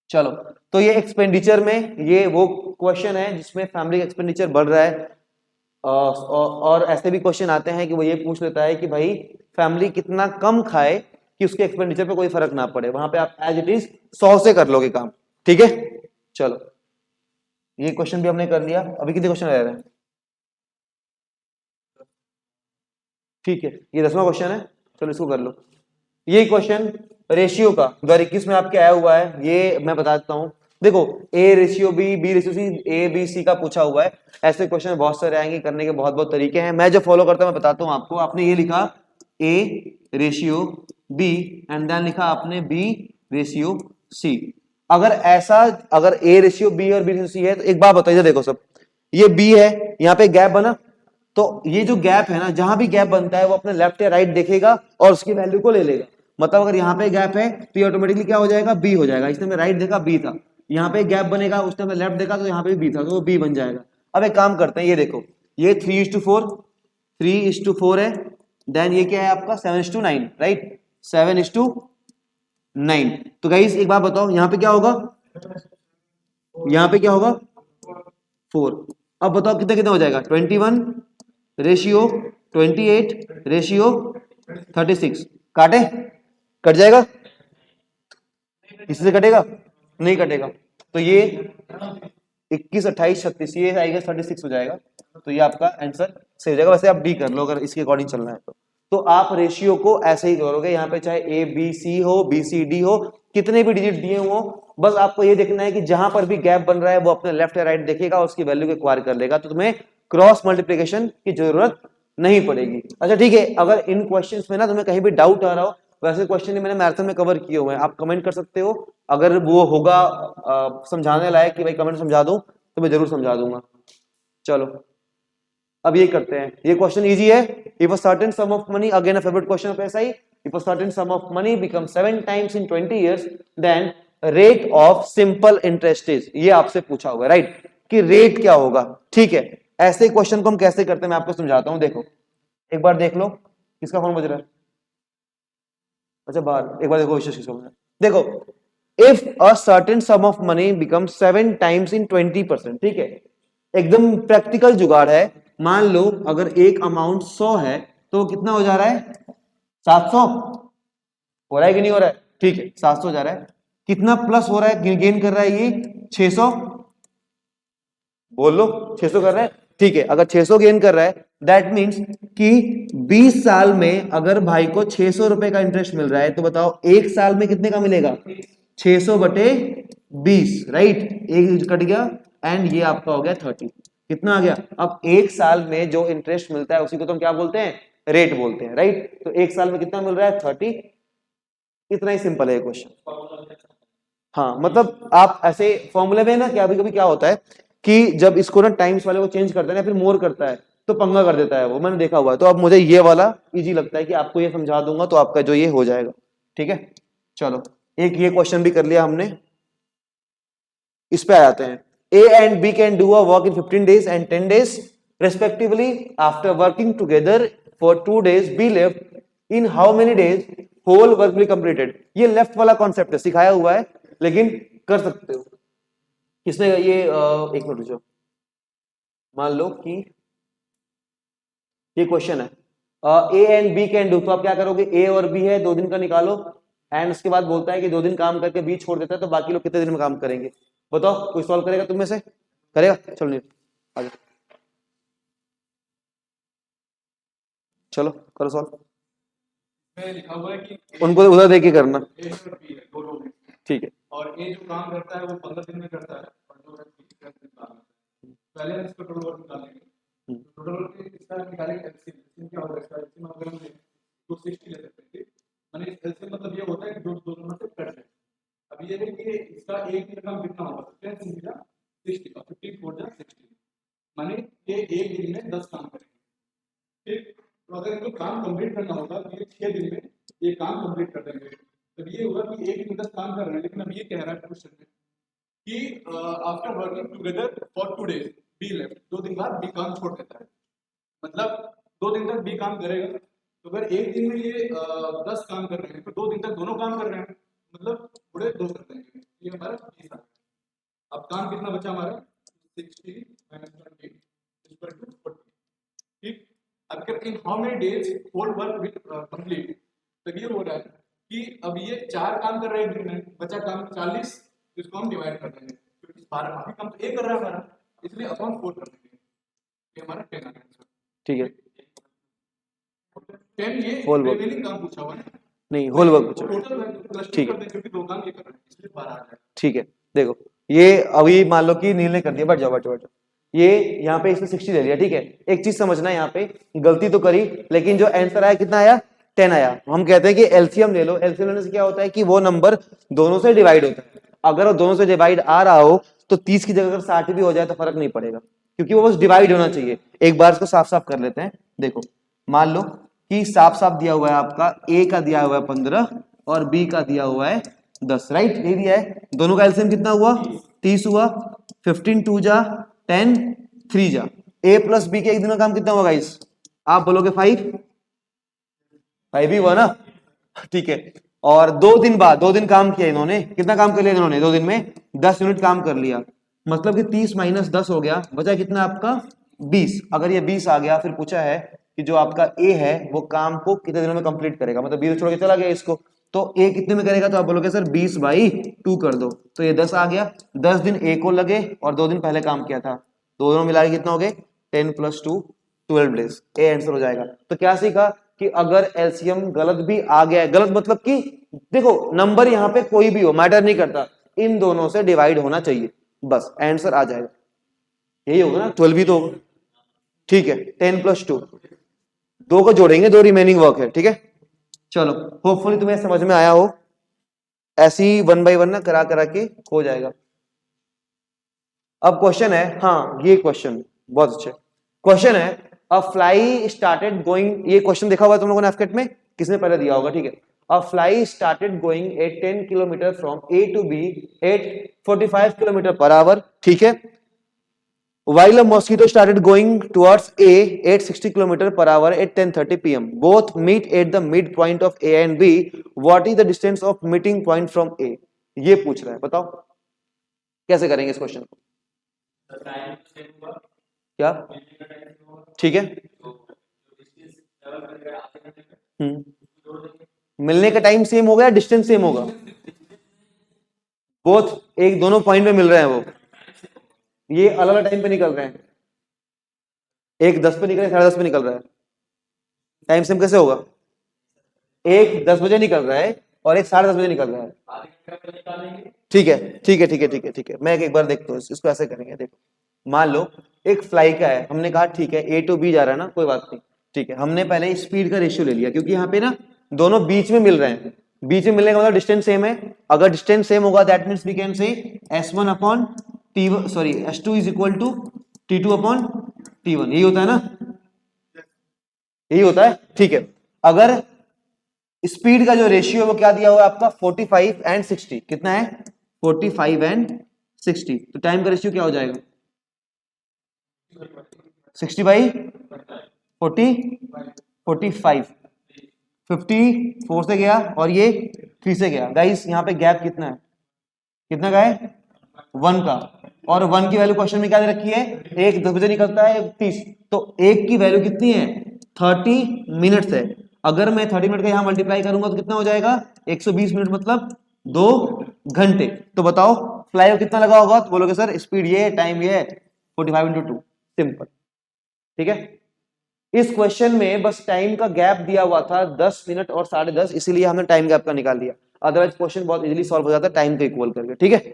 चलो, तो ये एक्सपेंडिचर में ये वो क्वेश्चन है जिसमें फैमिली एक्सपेंडिचर बढ़ रहा है। और ऐसे भी क्वेश्चन आते हैं कि वो ये पूछ लेता है कि भाई फैमिली कितना कम खाए कि उसके एक्सपेंडिचर पे कोई फर्क ना पड़े, वहां पे आप एज इट इज 100 से कर लोगे काम। ठीक है, चलो, ये क्वेश्चन भी हमने कर लिया। अभी कितने क्वेश्चन रह रहे हैं, ठीक है, ये 10वां क्वेश्चन है, चलो इसको कर लो। ये क्वेश्चन रेशियो का 2021 में आपके आया हुआ है, ये मैं बता देता हूं। देखो, A ratio B ratio C, A B C का पूछा हुआ है। ऐसे क्वेश्चन बहुत सारे आएंगे, करने के बहुत बहुत तरीके हैं। मैं जो फॉलो करता हूं मैं बताता हूं आपको। आपने ये लिखा A ratio B and then लिखा आपने बी रेशियो सी। अगर ऐसा, अगर ए रेशियो बी और बी रेशियो सी है, तो एक बात बताइए, देखो सब, ये बी है, यहाँ पे गैप बना, तो ये जो गैप है ना, जहां भी गैप बनता है वो अपने लेफ्ट या राइट देखेगा और उसकी वैल्यू को ले लेगा। मतलब अगर यहाँ पे गैप है तो ये ऑटोमेटिकली क्या हो जाएगा, बी हो जाएगा। इसने राइट देखा, बी था, यहाँ पे गैप बनेगा, उसने लेफ्ट देखा तो यहाँ पे बी था, तो वो बी बन जाएगा। अब एक काम करते हैं, ये देखो, ये 3:4, 3:4 है, देन ये क्या है आपका 7:9, राइट, 7:9। तो गाइस एक बात बताओ, यहाँ पे क्या होगा, यहाँ पे क्या होगा 4। अब बताओ कितना कितना हो जाएगा, 21 रेशियो 28 रेशियो 36, काटे, कट जाएगा, इससे कटेगा, नहीं कटेगा, तो ये 21 28 36, ये आएगा 36 हो जाएगा। तो ये आपका आंसर सही हो जाएगा। वैसे आप डी कर लो अगर इसके अकॉर्डिंग चलना है तो आप रेशियो को ऐसे ही करोगे। यहाँ पे चाहे ए बी सी हो, बी सी डी हो, कितने भी डिजिट दिए हो, बस आपको ये देखना है कि जहां पर भी गैप बन रहा है वो अपने लेफ्ट या राइट देखेगा और उसकी वैल्यू को एक्वायर कर लेगा, तो तुम्हें क्रॉस मल्टीप्लीकेशन की जरूरत नहीं पड़ेगी। अच्छा ठीक है, अगर इन क्वेश्चंस में ना तुम्हें कहीं भी डाउट आ रहा हो, वैसे क्वेश्चन मैंने मैराथन में कवर किए हुए हैं, आप कमेंट कर सकते हो। अगर वो होगा समझाने लायक कि भाई कमेंट समझा दूं, तो मैं जरूर समझा दूंगा। चलो अब ये करते हैं, ये क्वेश्चन इजी है। If a certain sum of money, again a favourite question of SI, if a certain sum of money become 7 times in 20 years, then rate of simple interest is, ये आपसे पूछा होगा, राइट, कि rate क्या होगा। ठीक है, ऐसे क्वेश्चन को हम कैसे करते हैं मैं आपको समझाता हूं। देखो एक बार देख लो, किसका फोन बज रहा है, अच्छा बाहर, एक बार देखो विशेष किसका बज रहा है। देखो, if a certain sum of money become 7 times in 20%, ठीक है, एकदम प्रैक्टिकल जुगाड़ है। मान लो अगर एक अमाउंट 100 है तो कितना हो जा रहा है, 700 हो रहा है कि नहीं हो रहा है, ठीक है 700 जा रहा है। कितना प्लस हो रहा है, गेन कर रहा है ये 600, बोल लो 600 कर रहा है, ठीक है। अगर 600 गेन कर रहा है, दैट मीन्स कि 20 साल में अगर भाई को 600 रुपए का इंटरेस्ट मिल रहा है, तो बताओ एक साल में कितने का मिलेगा, 600 बटे 20, राइट, एक कट गया एंड ये आपका हो गया 30। कितना आ गया, अब एक साल में जो इंटरेस्ट मिलता है उसी को तो हम क्या बोलते हैं, रेट बोलते हैं, राइट। तो एक साल में कितना मिल रहा है, 30। इतना ही सिंपल है क्वेश्चन। हाँ मतलब आप ऐसे फॉर्मूले में ना क्या, कभी क्या होता है कि जब इसको ना टाइम्स वाले को चेंज करता है ना, फिर मोर करता है तो पंगा कर देता है वो, मैंने देखा हुआ है। तो अब मुझे ये वाला इजी लगता है कि आपको ये समझा दूंगा तो आपका जो ये हो जाएगा। ठीक है, चलो एक ये क्वेश्चन भी कर लिया हमने। इस पे आ जाते हैं। A and B can do a work in 15 days and 10 days respectively. After working together for 2 days, B left in how many days whole work will completed. ये लेफ्ट वाला कॉन्सेप्ट है, सिखाया हुआ है लेकिन कर सकते हो। किसने ये एक मिनट रुको, मान लो कि ये क्वेश्चन है A and B can do, तो आप क्या करोगे, ए और बी है 2 दिन का निकालो, एंड उसके बाद बोलता है कि 2 दिन काम करके बी छोड़ देता है, तो बाकी लोग कितने दिन में काम करेंगे बताओ। कोई सॉल्व करेगा तुम में से? करेगा? चलो नहीं आगे, चलो करो सॉल्व। लिखा हुआ है कि उनको उधर देख के करना, ए और बी है दोनों में, ठीक है। और ए जो काम करता है वो 15 दिन में करता है और जो है 30 दिन निकालना है। पहले हम इसको टोटल वर्क निकालेंगे, टोटल वर्क इसका निकालेंगे एलसीएम। एलसीएम क्या होगा इसका? एलसीएम अगर हम 260 ले सकते हैं, माने एलसीएम मतलब ये होता है कि दो दोनों में से कट जाए। अब ये है कि इसका एक दिन काम कितना होगा? 10 × 60 और 15 4 जा 60, माने ये एक दिन में 10 काम करेंगे। ठीक, तो अगर इनको काम कंप्लीट करना होगा तो ये 6 दिन में ये काम कंप्लीट कर देंगे। तब ये होगा कि एक दिन 10 काम कर रहे हैं, लेकिन अब ये कह रहा है क्वेश्चन में कि after working together for 2 days B left, 2 दिन बाद बी काम छोड़ देता है। मतलब 2 दिन तक बी काम करेगा, तो अगर एक दिन में ये 10 काम कर रहे हैं तो 2 दिन तक दोनों काम कर रहे हैं, मतलब पूरे 2 कर देंगे। ये हमारा 20 आ गया। अब काम कितना बचा हमारा? 60 - 20 = 40। ठीक, अगर in how many days whole work will complete, तब ये हो रहा है कि अब ये 4 काम कर रहे हैं दिन में, बचा काम 40, इसको हम डिवाइड कर देंगे क्योंकि 12 बाकी काम तो एक कर रहा है हमारा, इसलिए अपॉन 4 कर देंगे। ये हमारा 10 आ गया आंसर। ठीक है, 10 ये होल वर्क रिमेनिंग काम पूछा हुआ है, नहीं, होल वर्क पूछा। टोटल प्लस 2 कर देंगे क्योंकि 2 काम ये कर रहे हैं, इसलिए 12 आ जाएगा। ठीक है, देखो ये अभी मान लो कि नील ने कर दिया, बैठ जाओ बैठ जाओ बैठ जाओ। ये यहाँ पे इसने 60 ले लिया, ठीक है। एक चीज समझना, यहाँ पे गलती तो करी लेकिन जो आंसर आया कितना आया? 10 आया। हम कहते हैं कि एलसीएम ले लो, एलसीएम लेने से क्या होता है कि वो नंबर दोनों से डिवाइड होता है। अगर वो दोनों से डिवाइड आ रहा हो तो 30 की जगह अगर 60 भी हो जाए तो फर्क नहीं पड़ेगा, क्योंकि वो बस डिवाइड होना चाहिए। एक बार इसको साफ साफ कर लेते हैं। देखो मान लो कि साफ साफ दिया हुआ है आपका, ए का दिया हुआ है 15 और बी का दिया हुआ है 10, राइट? ये दिया है, दोनों का एलसीएम कितना हुआ? 30 हुआ। 15 2 जा 10 3 जा, ए प्लस बी के एक दिन का काम कितना होगा गाइस? आप बोलोगे 5 ही हुआ ना, ठीक है। और 2 दिन बाद, 2 दिन काम किया इन्होंने, कितना काम कर लिया इन्होंने? 2 दिन में 10 यूनिट काम कर लिया, मतलब कि 30 - 10 हो गया, बचा कितना आपका? 20। अगर ये 20 आ गया, फिर पूछा है कि जो आपका ए है वो काम को कितने दिनों में कंप्लीट करेगा, मतलब 20 छोड़ के चला गया इसको, तो ए कितने में करेगा? तो आप बोलोगे सर 20/2 कर दो, तो ये 10 आ गया। 10 दिन ए को लगे और 2 दिन पहले काम किया था, दोनों मिला के कितना हो गए? 10 + 2 12 डेज। ए आंसर हो जाएगा। तो क्या सीखा कि अगर एलसीएम गलत भी आ गया है, गलत मतलब कि देखो नंबर यहाँ पे कोई भी हो मैटर नहीं करता, इन दोनों से डिवाइड होना चाहिए, बस आंसर आ जाएगा। यही होगा ना, 12 भी तो होगा, ठीक है। 10 + 2, 2 को जोड़ेंगे, 2 रिमेनिंग वर्क है, ठीक है। चलो होपफुली तुम्हें समझ में आया हो, ऐसी 1 by 1 ना करा करा के हो जाएगा। अब क्वेश्चन है, हाँ ये क्वेश्चन बहुत अच्छे क्वेश्चन है। अ फ्लाई स्टार्टेड गोइंग, ये क्वेश्चन देखा हुआ तुम लोगों ने एफकेट में, किसने पहले दिया होगा, ठीक है। A fly started going at 10 kilometre from A to B at 45 km/h, ठीक है। While a mosquito started going towards A at 60 km/h at 10:30 p.m. Both meet at the midpoint of A and B. What is the distance of meeting point from A? ये पूछ रहा है, बताओ कैसे करेंगे इस क्वेश्चन को? क्या? ठीक है, मिलने का टाइम सेम होगा या डिस्टेंस सेम होगा? बोथ, एक दोनों पॉइंट पे मिल रहे हैं वो, ये अलग अलग टाइम पे निकल रहे हैं, एक 10 पे निकल रहा है, 10:30 पे निकल रहा है, टाइम सेम कैसे होगा? एक 10 बजे निकल रहा है और एक 10:30 बजे निकल रहा है, ठीक है ठीक है ठीक है ठीक है ठीक है। मैं एक बार देखता हूँ इसको, ऐसे करेंगे। देखो मान लो एक फ्लाई का है, हमने कहा ठीक है ए टू बी जा रहा है ना, कोई बात नहीं, ठीक है। हमने पहले स्पीड का रेशियो ले लिया क्योंकि यहाँ पे ना दोनों बीच में मिल रहे हैं, बीच में मिलने का मतलब डिस्टेंस सेम है। अगर डिस्टेंस सेम होगा that means we can say S1 upon T1 sorry S2 is equal to T2 upon T1। यही होता है ना, यही होता है, ठीक है। अगर स्पीड का जो रेशियो है वो क्या दिया हुआ है आपका 45 एंड 60, कितना है 45 एंड 60, तो टाइम का रेशियो क्या हो जाएगा 60 बाई 40 45, 54 से गया और ये 3 से गया। गाइस यहाँ पे गैप कितना है, कितना का है 1 का, और 1 की वैल्यू क्वेश्चन में क्या दे रखी है, एक 10 बजे निकलता है 30, तो एक की वैल्यू कितनी है 30 मिनट्स है। अगर मैं 30 मिनट का यहाँ मल्टीप्लाई करूंगा तो कितना हो जाएगा 120 मिनट मतलब 2 घंटे। तो बताओ फ्लाई कितना लगा होगा, तो बोलोगे सर स्पीड ये है टाइम ये है 45 इंटू 2, सिंपल, ठीक है। इस क्वेश्चन में बस टाइम का गैप दिया हुआ था 10 मिनट और 10:30, इसीलिए हमने टाइम गैप का निकाल दिया, अदरवाइज क्वेश्चन बहुत इजीली सॉल्व हो जाता टाइम को इक्वल करके, ठीक है।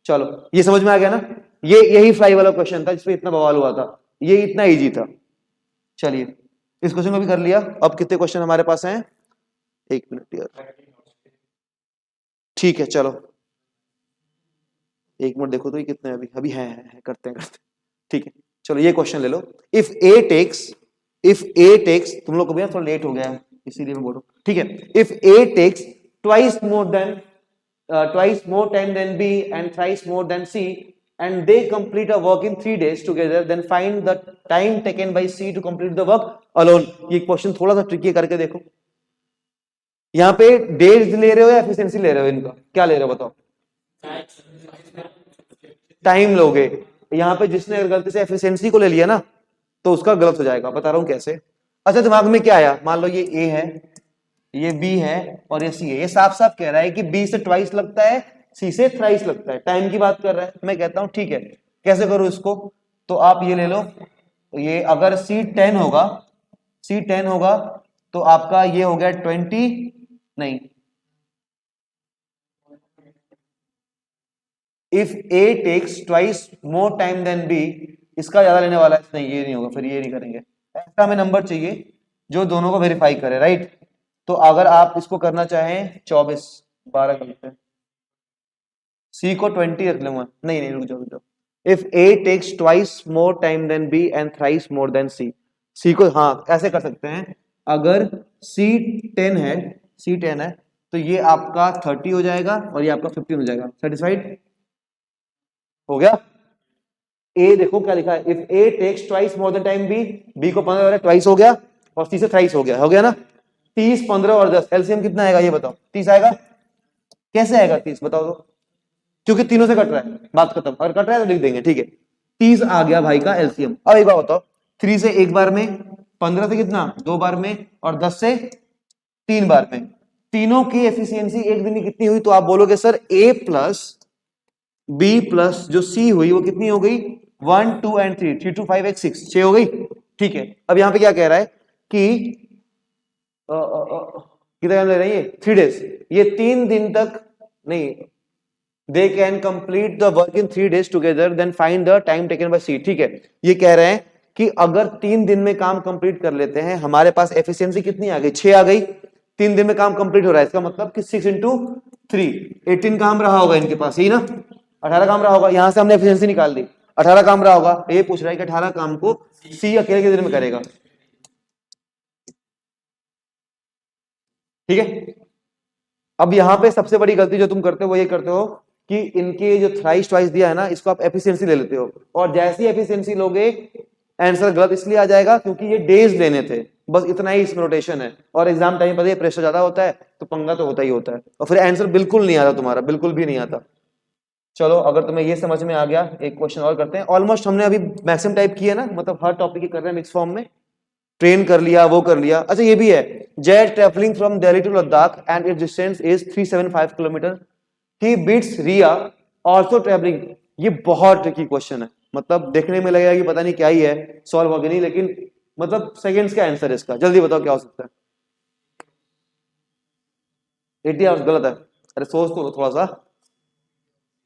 चलो ये समझ में आ गया ना, ये यही फ्लाई वाला क्वेश्चन था जिसमें इतना बवाल हुआ था, ये इतना इजी था। चलिए इस क्वेश्चन को भी कर लिया। अब कितने क्वेश्चन हमारे पास हैं, 1 मिनट यार, ठीक है चलो 1 मिनट देखो तो ये कितने अभी अभी है करते हैं ठीक है। चलो ये क्वेश्चन ले लो, इफ ए टेक्स तुम लोग को भी थोड़ा लेट हो गया है इसीलिए मैं बोल रहा हूँ, ठीक है। If A takes twice more time then B and thrice more then C and they complete a work in 3 days together, then find the time taken by C to complete the work alone। ये question थोड़ा सा tricky करके देखो, यहाँ पे days ले रहे हो या एफिशिएंसी ले रहे हो, इनका क्या ले रहे हो बताओ, टाइम लोगे। यहाँ पे जिसने अगर गलती से एफिशिएंसी को ले लिया ना तो उसका गलत हो जाएगा, बता रहा हूं कैसे। अच्छा दिमाग में क्या आया, मान लो ये ए है, ये बी है और ये सी है, ये साफ साफ कह रहा है कि बी से ट्वाइस लगता है, सी से थ्राइस लगता है, टाइम की बात कर रहा है। मैं कहता हूं ठीक है, कैसे करूं इसको, तो आप ये ले लो, ये अगर C10 होगा, C10 होगा तो आपका ये हो गया 20, नहीं, if A takes twice more time than B, इसका ज्यादा लेने वाला है, नहीं ये नहीं होगा, फिर ये नहीं करेंगे। ऐसा हमें नंबर चाहिए जो दोनों को वेरीफाई करे, राइट। तो अगर आप इसको करना चाहें 24, 12 कर लेते हैं, सी को 20 रख लूंगा, नहीं नहीं रुक जाओ। If A takes twice more time then B and thrice more then C, C को हाँ ऐसे कर सकते हैं, अगर C10 है, C10 है तो ये आपका 30 हो जाएगा और ये आपका 15 हो जाएगा। सेटिस्फाइड हो गया। ए देखो क्या लिखा है, if A takes twice more than time B, B को 15 ट्वाइस हो गया और सी से थ्राइस हो गया ना। 30, 15 और 10 एलसीएम कितना आएगा ये बताओ, 30 आएगा, कैसे आएगा 30 बताओ तो, क्योंकि तीनों से कट रहा है, बात खत्म, अगर कट रहा है तो लिख देंगे, ठीक है। 30 आ गया भाई का एलसीएम। अब एक बार बताओ, 3 से एक बार में, 15 से कितना 2 बार में, और 10 से 3 बार में, तीनों की एफिशिएंसी एक दिन की कितनी हुई, तो आप बोलोगे सर ए प्लस बी प्लस जो सी हुई वो कितनी हो गई 1, 2 एंड 3, 3 2 5 8 6 6 हो गई, ठीक है। अब यहां पे क्या कह रहा है कि कितना टाइम ले रहा है ये 3 डेज, ये 3 दिन तक नहीं, they can complete the work in 3 days together then find the time taken by C, ठीक है। ये कह रहे हैं कि अगर 3 दिन में काम कंप्लीट कर लेते हैं, हमारे पास एफिशिएंसी कितनी आ गई 6 आ गई, 3 दिन में काम कंप्लीट हो रहा है, इसका मतलब कि 6 इंटू 3 18 काम रहा होगा इनके पास, यही ना 18 काम रहा होगा, यहां से हमने एफिशिएंसी निकाल दी, 18 काम रहा होगा। ये पूछ रहा है कि 18 काम को सी अकेले के दिन में करेगा, ठीक है। अब यहां पे सबसे बड़ी गलती जो तुम करते हो वो ये करते हो कि इनके जो थ्राइस ट्वाइस दिया है ना, इसको आप एफिशिएंसी ले लेते हो, और जैसी एफिशिएंसी लोगे आंसर गलत इसलिए आ जाएगा क्योंकि ये डेज लेने थे, बस इतना ही इसमें रोटेशन है। और एग्जाम टाइम पर प्रेशर ज्यादा होता है तो पंगा तो होता ही होता है, और फिर आंसर बिल्कुल नहीं आता तुम्हारा, बिल्कुल भी नहीं आता। चलो अगर तुम्हें ये समझ में आ गया, एक क्वेश्चन और करते हैं। ऑलमोस्ट हमने अभी मैक्सिमम टाइप किया ना, मतलब हर टॉपिक कर रहे हैं मिक्स फॉर्म में, ट्रेन कर लिया, वो कर लिया। अच्छा ये भी है, jet travelling from Delhi to Ladakh and its distance is 375 kilometre, he beats Riya also travelling. ये बहुत ट्रिकी क्वेश्चन है, मतलब देखने में लगेगा कि पता नहीं क्या ही है, सॉल्व होगा नहीं, लेकिन मतलब सेकंड्स का आंसर है इसका, जल्दी बताओ क्या हो सकता है। 80 आवर्स गलत है, अरे सोच तो थोड़ा सा,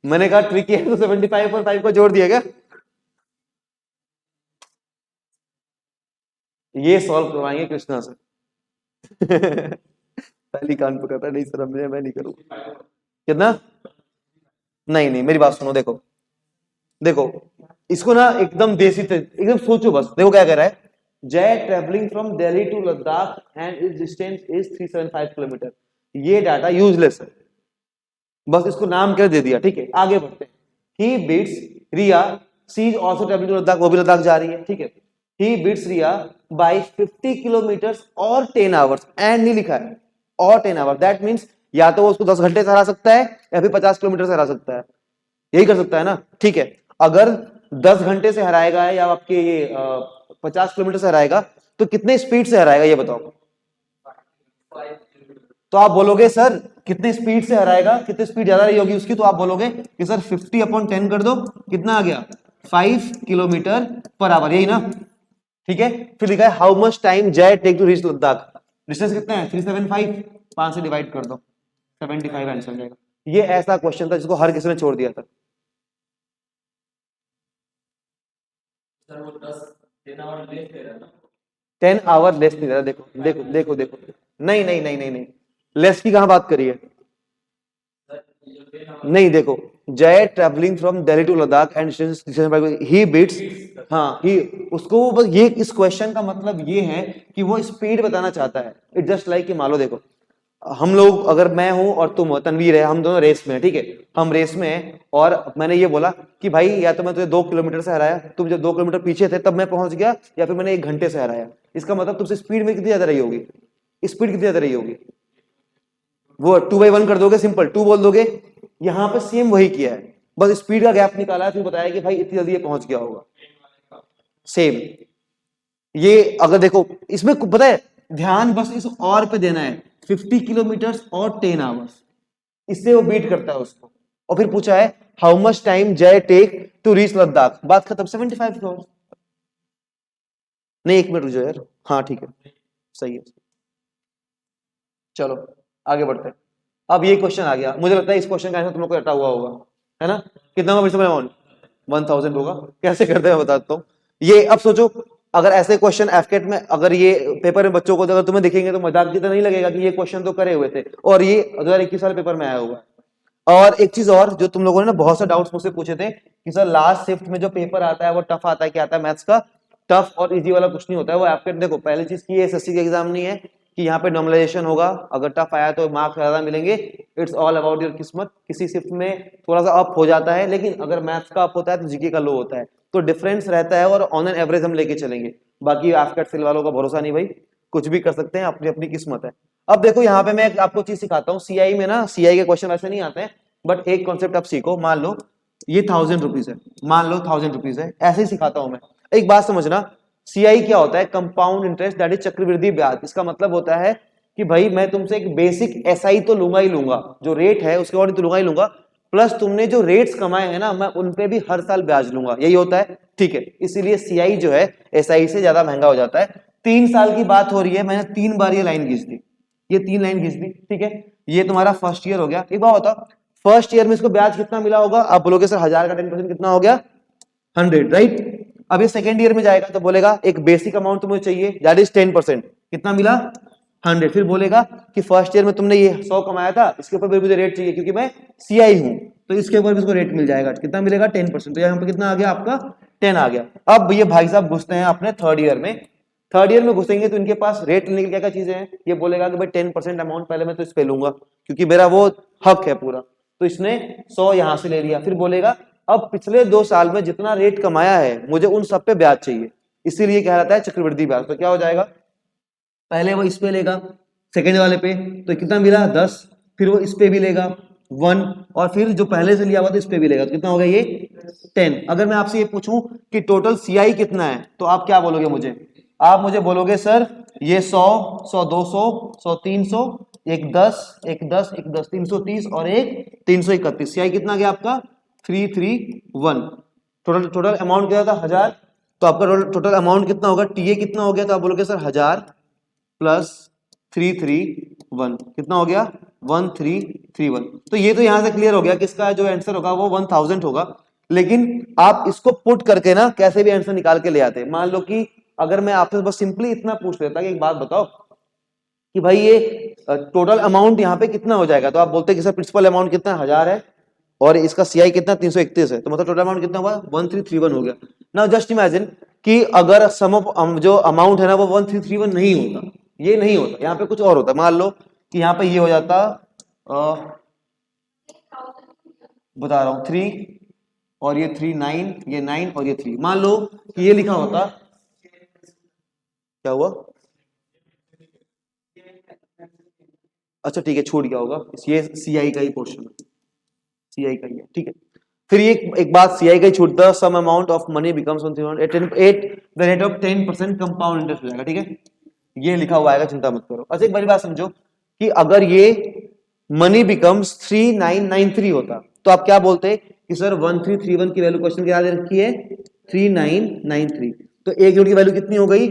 मैंने कहा ट्रिकी है तो 75 और 5 को जोड़ दिया क्या, ये सॉल्व करवाएंगे कृष्णा से पहली कान पकड़ता है, नहीं सर मैं नहीं करूँगा। कितना? नहीं नहीं, मेरी बात सुनो, देखो देखो इसको ना एकदम देसी एकदम सोचो बस। देखो क्या कह रहा है, Jay travelling from Delhi to Ladakh and is distance is 375 kilometre. ये डाटा यूजलेस है, बस इसको नाम क्या दे दिया, ठीक है। आगे बढ़ते हैं। He beats Riya, she is also travelling to Ladakh, वो भी लद्दाख जा रही है, ठीक है। He beats Riya by 50 kilometre और 10 आवर्स, एंड नहीं लिखा है, और 10 आवर, दैट मींस या तो वो उसको 10 घंटे से हरा सकता है या फिर 50 किलोमीटर से हरा सकता है, यही कर सकता है ना, ठीक है। अगर 10 घंटे से हराएगा या आपके ये 50 किलोमीटर से हराएगा, तो कितने स्पीड से हराएगा ये बताओ। तो आप बोलोगे सर कितने स्पीड से हराएगा, कितनी स्पीड ज्यादा रही होगी उसकी, तो आप बोलोगे कि सर 50/10 कर दो, कितना आ गया 5 किलोमीटर पर आवर, यही ना, ठीक है। फिर लिखा है how much time Jay take to reach Ladakh, distance कितना है 375, 5 से डिवाइड कर दो, 75 आंसर हो जाएगा। ये ऐसा क्वेश्चन था जिसको हर किसी ने छोड़ दिया था। सर वो 10 आवर लेस दे रहा है ना, 10 आवर लेस नहीं दे रहा, देखो देखो देखो देखो, नहीं नहीं नहीं नहीं नहीं, लेस की कहां बात करी है, सर ये 10 आवर नहीं देखो, Jay travelling from Delhi to Ladakh and he beats, हाँ ही, उसको बस ये इस क्वेश्चन का मतलब ये है कि वो स्पीड बताना चाहता है। इट जस्ट लाइक कि मान लो देखो, हम लोग, अगर मैं हूं और तुम हो, तनवीर है, हम दोनों रेस में है, ठीक है, हम रेस में हैं और मैंने ये बोला कि भाई या तो मैं तुझे 2 किलोमीटर से हराया, तुम जब 2 किलोमीटर पीछे थे तब मैं पहुंच गया, या फिर मैंने 1 घंटे से हराया, इसका मतलब तुमसे स्पीड में कितनी ज्यादा रही होगी, स्पीड कितनी ज्यादा रही होगी, वो 2/1 कर दोगे, सिंपल 2 बोल दोगे। यहां पे सेम वही किया है, बस स्पीड का गैप निकाला है, फिर बताया कि भाई इतनी जल्दी ये पहुंच गया होगा, सेम। ये अगर देखो इसमें पता है, ध्यान बस इस और पे देना है, 50 किलोमीटर और 10 आवर्स, इससे वो बीट करता है उसको। और फिर पूछा है how much time Jay take to reach Ladakh, बात खत्म, 75 आवर्स। नहीं 1 मिनट रुक जाओ यार, हाँ ठीक है, सही है, चलो आगे बढ़ते हैं। अब ये क्वेश्चन आ गया, मुझे लगता है इस क्वेश्चन का आंसर तुम लोग को रटा हुआ होगा, है ना। कितना होगा प्रिंसिपल अमाउंट, 1000 होगा। कैसे करते हैं बताता हूँ। ये अब सोचो, अगर ऐसे क्वेश्चन एफकेट में, अगर ये पेपर में बच्चों को अगर तुम्हें दिखेंगे तो मजाक की तरह नहीं लगेगा कि ये क्वेश्चन तो करे हुए थे, और ये 2021 वाले पेपर में आया हुआ है। और एक चीज और, जो तुम लोगों ने ना बहुत से डाउट्स मुझसे पूछे थे कि सर लास्ट शिफ्ट में जो पेपर आता है वो टफ आता है, क्या आता है मैथ्स का, टफ और इजी वाला कुछ नहीं होता है वो एफकेट। देखो पहली चीज की एसएससी का एग्जाम नहीं है कि यहाँ पे नॉर्मलाइजेशन होगा, अगर टफ आया तो मार्क्स ज्यादा मिलेंगे, इट्स ऑल अबाउट योर किस्मत। किसी शिफ्ट में थोड़ा सा अप हो जाता है, लेकिन अगर मैथ्स का अप होता है तो जीके का लो होता है, तो डिफरेंस रहता है और ऑन एन एवरेज हम लेके चलेंगे। बाकी एफकेट सेल वालों का भरोसा नहीं भाई, कुछ भी कर सकते हैं, अपनी अपनी किस्मत है। अब देखो यहाँ पे मैं आपको चीज सिखाता हूँ, सीआई में ना, सीआई के क्वेश्चन वैसे नहीं आते हैं, बट एक कॉन्सेप्ट आप सीखो। मान लो ये 1000 रुपीज है, मान लो 1000 रुपीज है, ऐसे ही सिखाता हूं मैं। एक बात समझना, सीआई क्या होता है, कंपाउंड इंटरेस्ट, दैट इज चक्रवृद्धि ब्याज। इसका मतलब होता है कि भाई मैं तुमसे एक बेसिक एसआई तो लूंगा ही लूंगा, जो रेट है उसके और तो लूंगा ही लूंगा, प्लस तुमने जो रेट्स कमाए हैं ना, मैं उन पे भी हर साल ब्याज लूंगा, यही होता है, ठीक है। इसीलिए सीआई जो है एसआई से ज्यादा महंगा हो जाता है। 3 साल की बात हो रही है, मैंने 3 बार ये लाइन खींच दी, ये 3 लाइन खींच दी, ठीक है। ये तुम्हारा फर्स्ट ईयर हो गया। एक बात होता, फर्स्ट ईयर में इसको ब्याज कितना मिला होगा, आप बोलोगे सर 1000 का 10% कितना हो गया, 100, राइट। अब ये सेकेंड ईयर में जाएगा तो बोलेगा एक बेसिक अमाउंट तुम्हें चाहिए, दैट इज 10%, कितना मिला 100। फिर बोलेगा कि फर्स्ट ईयर में तुमने ये 100 कमाया था, इसके ऊपर भी मुझे रेट चाहिए क्योंकि मैं सीआई हूं, तो इसके ऊपर भी इसको रेट मिल जाएगा, कितना मिलेगा 10%। तो यहाँ पे कितना आ गया आपका 10 आ गया। अब ये भाई साहब घुसते हैं अपने थर्ड ईयर में। थर्ड ईयर में घुसेंगे तो इनके पास रेट लेने की क्या क्या चीजें हैं, ये बोलेगा कि भाई 10% अमाउंट पहले मैं तो इस पे लूंगा क्योंकि मेरा वो हक है पूरा, तो इसने 100 यहां से ले लिया। फिर बोलेगा अब पिछले 2 साल में जितना रेट कमाया है मुझे उन सब पे ब्याज चाहिए, इसीलिए कह रहा है चक्रवृद्धि ब्याज। तो क्या हो जाएगा, पहले वो इस पे लेगा सेकेंड वाले पे, तो कितना मिला 10, फिर वो इस पे भी लेगा 1, और फिर जो पहले से लिया हुआ था इस पे भी लेगा, तो कितना हो गया ये 10। अगर मैं आपसे ये पूछूं कि टोटल सीआई कितना है, तो आप क्या बोलोगे मुझे, आप मुझे बोलोगे सर ये 100, 100 200, 100 300, एक 10, एक 10, एक 10 330 और एक 331। सीआई कितना गया आपका 331। टोटल अमाउंट क्या था 1000, तो आपका टोटल अमाउंट कितना होगा, टीए कितना हो गया, तो आप बोलोगे सर 1000 प्लस 331 कितना हो गया 1331। तो ये तो यहां से क्लियर हो गया कि इसका जो आंसर होगा वो 1000 होगा। लेकिन आप इसको पुट करके ना कैसे भी आंसर निकाल के ले आते। मान लो कि अगर मैं आपसे बस सिंपली इतना पूछ लेता कि एक बात बताओ कि भाई ये टोटल अमाउंट यहाँ पे कितना हो जाएगा, तो आप बोलते हैं कि सर प्रिंसिपल अमाउंट कितना 1000 है और इसका सीआई कितना 331 है, तो मतलब टोटल अमाउंट कितना हुआ 1331 हो गया। नाउ जस्ट इमेजिन कि अगर सम ऑफ जो अमाउंट है ना वो 1331 नहीं होता, ये नहीं होता, यहाँ पे कुछ और होता। मान लो कि यहाँ पे ये हो जाता बता रहा हूँ 3 और ये 3 9, ये 9 और ये 3। मान लो कि ये लिखा होता, क्या हुआ, अच्छा ठीक है छूट गया होगा, ये सीआई का ही पोर्शन है, सीआई का ही है, ठीक है। फिर ये एक बात सीआई का ही छूटता, some amount of money becomes the rate of 10% compound interest हो जाएगा, ठीक है, ये लिखा हुआ आएगा, चिंता मत करो। अच्छा एक बड़ी बात समझो कि अगर ये मनी बिकम्स 3993 होता तो आप क्या बोलते कि सर 1331 की वैल्यू क्वेश्चन के याद रखी है 3993, तो एक यूनिट की वैल्यू कितनी हो गई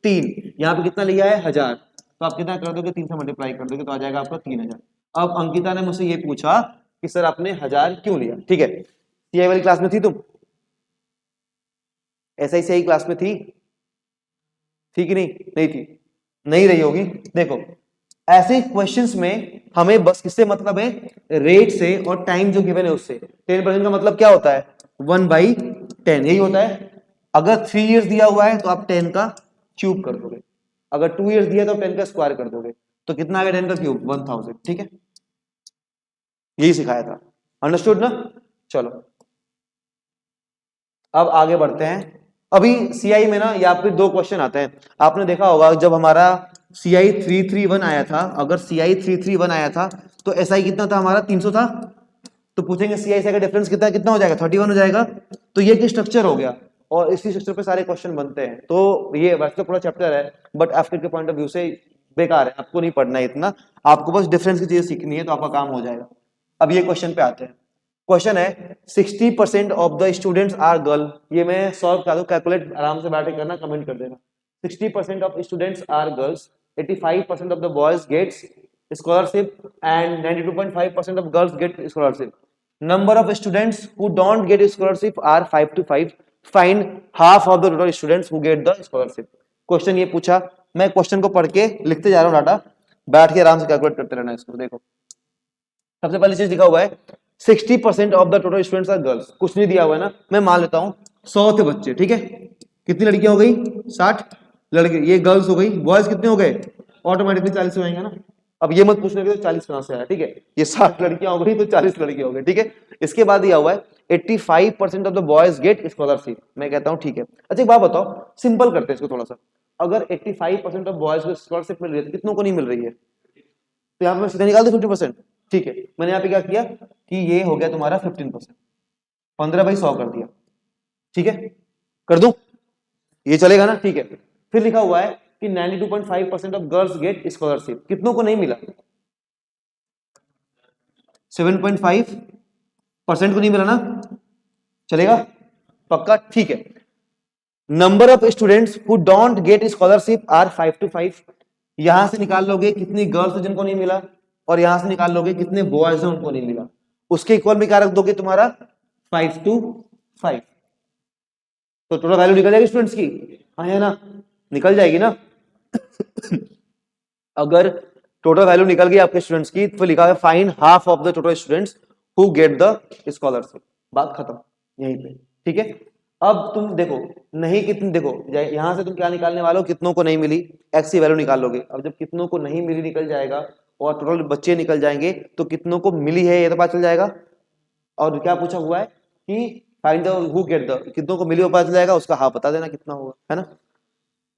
3, यहाँ पे कितना लिया है 1000, तो आप कितना कर दोगे 3 से मल्टीप्लाई कर दोगे तो आ जाएगा आपका 3000। अब अंकिता ने मुझसे ये पूछा कि सर आपने 1000 क्यों लिया, ठीक है, सीआई वाली क्लास में थी तुम, SICI क्लास में थी कि नहीं थी, नहीं रही होगी। देखो ऐसे क्वेश्चंस में हमें बस किससे मतलब है, रेट से और टाइम जो गिवन है उससे। 10% का मतलब क्या होता है 1/10, यही होता है। अगर 3 इयर्स दिया हुआ है तो आप 10 का क्यूब कर दोगे, अगर 2 इयर्स दिया तो 10 का स्क्वायर कर दोगे, तो कितना आ गया 10 का क्यूब 1000, ठीक है, यही सिखाया था, अंडरस्टूड ना। चलो अब आगे बढ़ते हैं। अभी सीआई में ना या फिर 2 क्वेश्चन आते हैं, आपने देखा होगा जब हमारा सीआई 331 आया था, अगर सीआई 331 आया था तो एसआई कितना था हमारा 300 था, तो पूछेंगे सीआई का डिफरेंस कितना हो जाएगा 31 हो जाएगा। तो ये स्ट्रक्चर हो गया और इसी स्ट्रक्चर पे सारे क्वेश्चन बनते हैं। तो ये वैसे तो पूरा चैप्टर है बट आफ्टर के पॉइंट ऑफ व्यू से बेकार है, आपको नहीं पढ़ना है इतना, आपको बस डिफरेंस की चीजें सीखनी है तो आपका काम हो जाएगा। अब ये क्वेश्चन पे आते हैं। क्वेश्चन है 60% of the students are girl, ये मैं सॉल्व कर दूं, कैलकुलेट आराम से बैठे करना, कमेंट कर देना। 60% of students are girls, 85% of the boys gets scholarship and 92.5% of girls get scholarship. Number of students who don't get scholarship are 5 to 5, find half of the total students who get the scholarship. Question ये पूछा, मैं question को पढ़ के लिखते जा रहा हूँ डाटा, बैठ के आराम से कैलकुलेट करते रहना इसको। देखो सबसे पहली चीज लिखा हुआ है 60% of the total students are girls, कुछ नहीं दिया हुआ है ना, मैं मान लेता हूं 100 थे बच्चे, ठीक है, कितनी लड़कियां हो गई 60 लड़के, ये गर्ल्स हो गई, बॉयज कितने हो गए ऑटोमेटिकली 40 हो जाएंगे ना। अब ये मत पूछने के तो 40 कहां से आया, ठीक है, ये 60 लड़कियां हो गई तो 40 लड़के हो गए, ठीक है। इसके बाद दिया हुआ है 85% of the boys get scholarship, मैं कहता हूं ठीक है। अच्छा एक बात बताओ, सिंपल करते हैं इसको थोड़ा सा, अगर 85% ऑफ बॉयज को स्कॉलरशिप मिल रही है तो कितनों को नहीं मिल रही है, तो यहाँ पे मैं सीधा निकाल दूं 50%, ठीक है। मैंने यहाँ पे क्या किया कि ये हो गया तुम्हारा 15%, 15/100 कर दिया, ठीक है, कर दूं, ये चलेगा ना, ठीक है। फिर लिखा हुआ है कि 92.5% ऑफ गर्ल्स गेट स्कॉलरशिप, कितनों को नहीं मिला 7.5% को नहीं मिला ना, चलेगा पक्का, ठीक है। Number of students who don't get scholarship are 5 to 5, यहां से निकाल लोगे कितनी गर्ल्स है जिनको नहीं मिला और यहां से निकाल लोगे कितने बॉयज हैं उनको नहीं मिला, उसके इक्वल में क्या रख दोगे तुम्हारा 5 to 5, तो टोटल वैल्यू निकल जाएगी स्टूडेंट्स की, हाँ है ना, निकल जाएगी ना। अगर टोटल वैल्यू निकल गई आपके स्टूडेंट्स की तो लिखा है find half of the total students who get the scholarship, बात खत्म यहीं पे, ठीक है। अब तुम देखो नहीं कितने, देखो यहां से तुम क्या निकालने वाले हो, कितनों को नहीं मिली एक्स की वैल्यू निकाल लोगे। अब जब कितनों को नहीं मिली निकल जाएगा और टोटल बच्चे निकल जाएंगे तो कितनों को मिली है ये तो पता चल जाएगा। और क्या पूछा हुआ है कि find the who get the, कितनों को मिली वो पता चल जाएगा, उसका हाफ बता देना कितना होगा, है ना,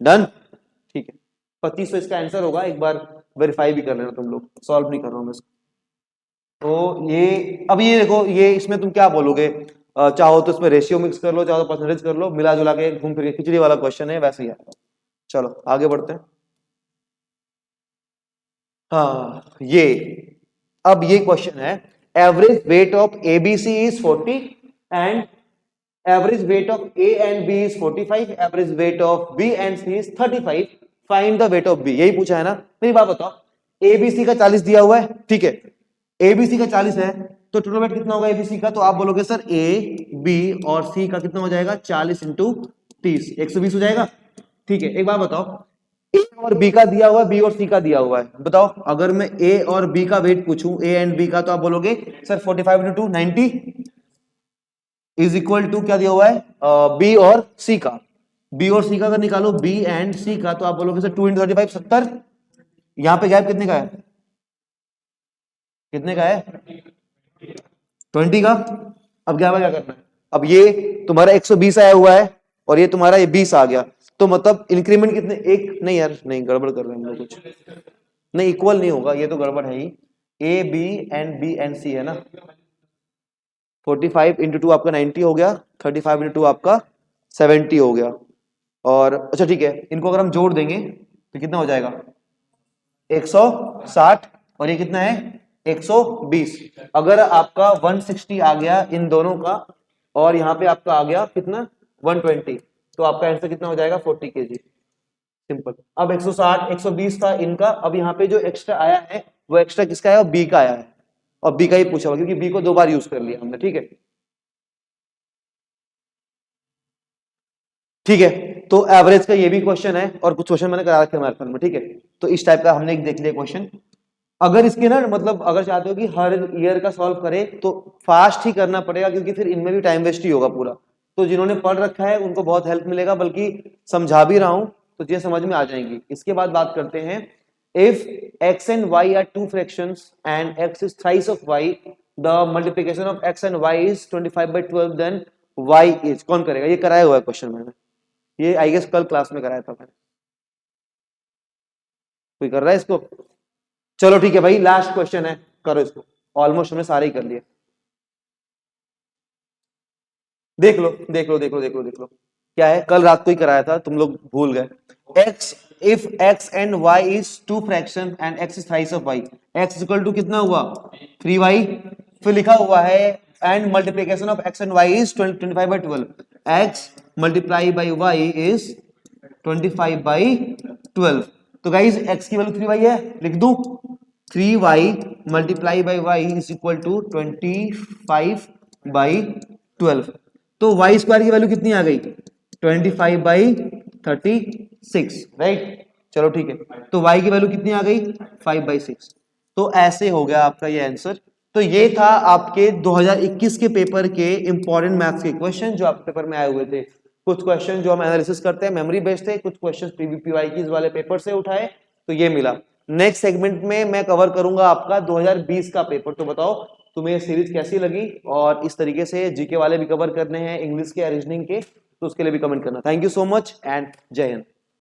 डन, ठीक है। 2500 इसका आंसर होगा, एक बार वेरीफाई भी कर लेना तुम लोग, सॉल्व नहीं कर रहा हूं मैं। तो ये अब ये देखो, ये इसमें तुम क्या बोलोगे, चाहो तो इसमें रेशियो मिक्स कर लो, चाहो तो परसेंटेज कर लो, मिला जुला के घूम फिर के खिचड़ी वाला क्वेश्चन है, वैसे ही आएगा। चलो आगे बढ़ते हैं। हाँ ये अब ये क्वेश्चन है, average weight of ABC is 40 and average weight of A and B is 45, average weight of B and C is 35, find the weight of B, यही पूछा है ना। मेरी बात बताओ, ABC का 40 दिया हुआ है, ठीक है, ABC का 40 है तो टोटल वेट कितना होगा ABC का, तो आप बोलोगे सर A, B और C का कितना हो जाएगा 40 × 30, 120 हो जाएगा, ठीक है। एक बात बताओ, ए और बी का दिया हुआ है, बी और सी का दिया हुआ है। बताओ अगर मैं ए और बी का वेट पूछूं, ए एंड बी का, तो आप बोलोगे sir 45 into 90 is equal to क्या दिया हुआ है, बी और सी का। बी और सी का अगर निकालो, बी एंड सी का, तो आप बोलोगे सर 2 इंटू 35 70। यहां पे गैप कितने का है, कितने का है, 20 का। अब क्या करना है, अब ये तुम्हारा 120 आया हुआ है और ये तुम्हारा ये 20 आ गया, तो मतलब इंक्रीमेंट कितने, एक नहीं यार, नहीं गड़बड़ कर रहे हैं हम लोग कुछ, नहीं इक्वल नहीं होगा, ये तो गड़बड़ है ही। ए बी एंड सी है ना, 45 इंटू 2 आपका 90 हो गया, 35 इंटू 2 आपका 70 हो गया। और अच्छा ठीक है, इनको अगर हम जोड़ देंगे तो कितना हो जाएगा, 160, और ये कितना है 120। अगर आपका 160 आ गया इन दोनों का, और यहाँ पे आपका आ गया कितना 120, तो आपका आंसर कितना हो जाएगा 40 kg। सिंपल। अब 160 120 था इनका, अब यहाँ पे जो एक्स्ट्रा आया है वो एक्स्ट्रा किसका है, और बी का आया है, और बी का ही पूछा हुआ क्योंकि बी को 2 बार यूज कर लिया हमने। ठीक है, ठीक है, तो एवरेज का ये भी क्वेश्चन है, और कुछ क्वेश्चन मैंने करा रखे मैराथन में। ठीक है, तो इस टाइप का हमने एक देख लिया क्वेश्चन। अगर इसके ना मतलब अगर चाहते हो कि हर ईयर का सॉल्व करे तो फास्ट ही करना पड़ेगा, क्योंकि फिर इनमें भी टाइम वेस्ट ही होगा पूरा। तो जिन्होंने पढ़ रखा है उनको बहुत हेल्प मिलेगा, बल्कि समझा भी रहा हूं तो ये समझ में आ जाएंगी। इसके बाद बात करते हैं, if x and y are two fractions and x is thrice of y, the multiplication of x and y is 25/12, then y is, कौन करेगा, ये कराया हुआ है क्वेश्चन मैंने, ये आई गेस कल क्लास में कराया था मैंने। कोई कर रहा है इसको, चलो ठीक है भाई, लास्ट क्वेश्चन है, करो इसको, ऑलमोस्ट हमने सारे ही कर लिए। देख लो देख लो देख लो देख लो देख लो, क्या है, कल रात को ही कराया था, तुम लोग भूल गए। x, if x and y is two fraction and x is thrice of y, x equal to कितना हुआ 3y, फिर लिखा हुआ है and multiplication of x and y is 25/12, x multiply by y is 25/12। तो गाइज x की value 3y है, लिख दूं 3y multiply by y is equal to 25/12। तो y स्क्वायर की वैल्यू कितनी आ गई 25/36, राइट। चलो ठीक है, तो y की वैल्यू कितनी आ गई 5/6। तो ऐसे हो गया आपका ये आंसर। तो ये था आपके 2021 के पेपर के इंपॉर्टेंट मैथ्स के क्वेश्चन जो आपके पेपर में आए हुए थे। कुछ क्वेश्चन जो हम एनालिसिस करते हैं मेमोरी बेस्ड थे, कुछ क्वेश्चन पीवीपीवाईक्यूज वाले पेपर से उठाए, तो ये मिला। नेक्स्ट सेगमेंट में मैं कवर करूंगा आपका 2020 का पेपर। तो बताओ तुम्हें ये सीरीज कैसी लगी, और इस तरीके से जीके वाले भी कवर करने हैं, इंग्लिश के, रीजनिंग के, तो उसके लिए भी कमेंट करना। Thank you so much and जय हिंद।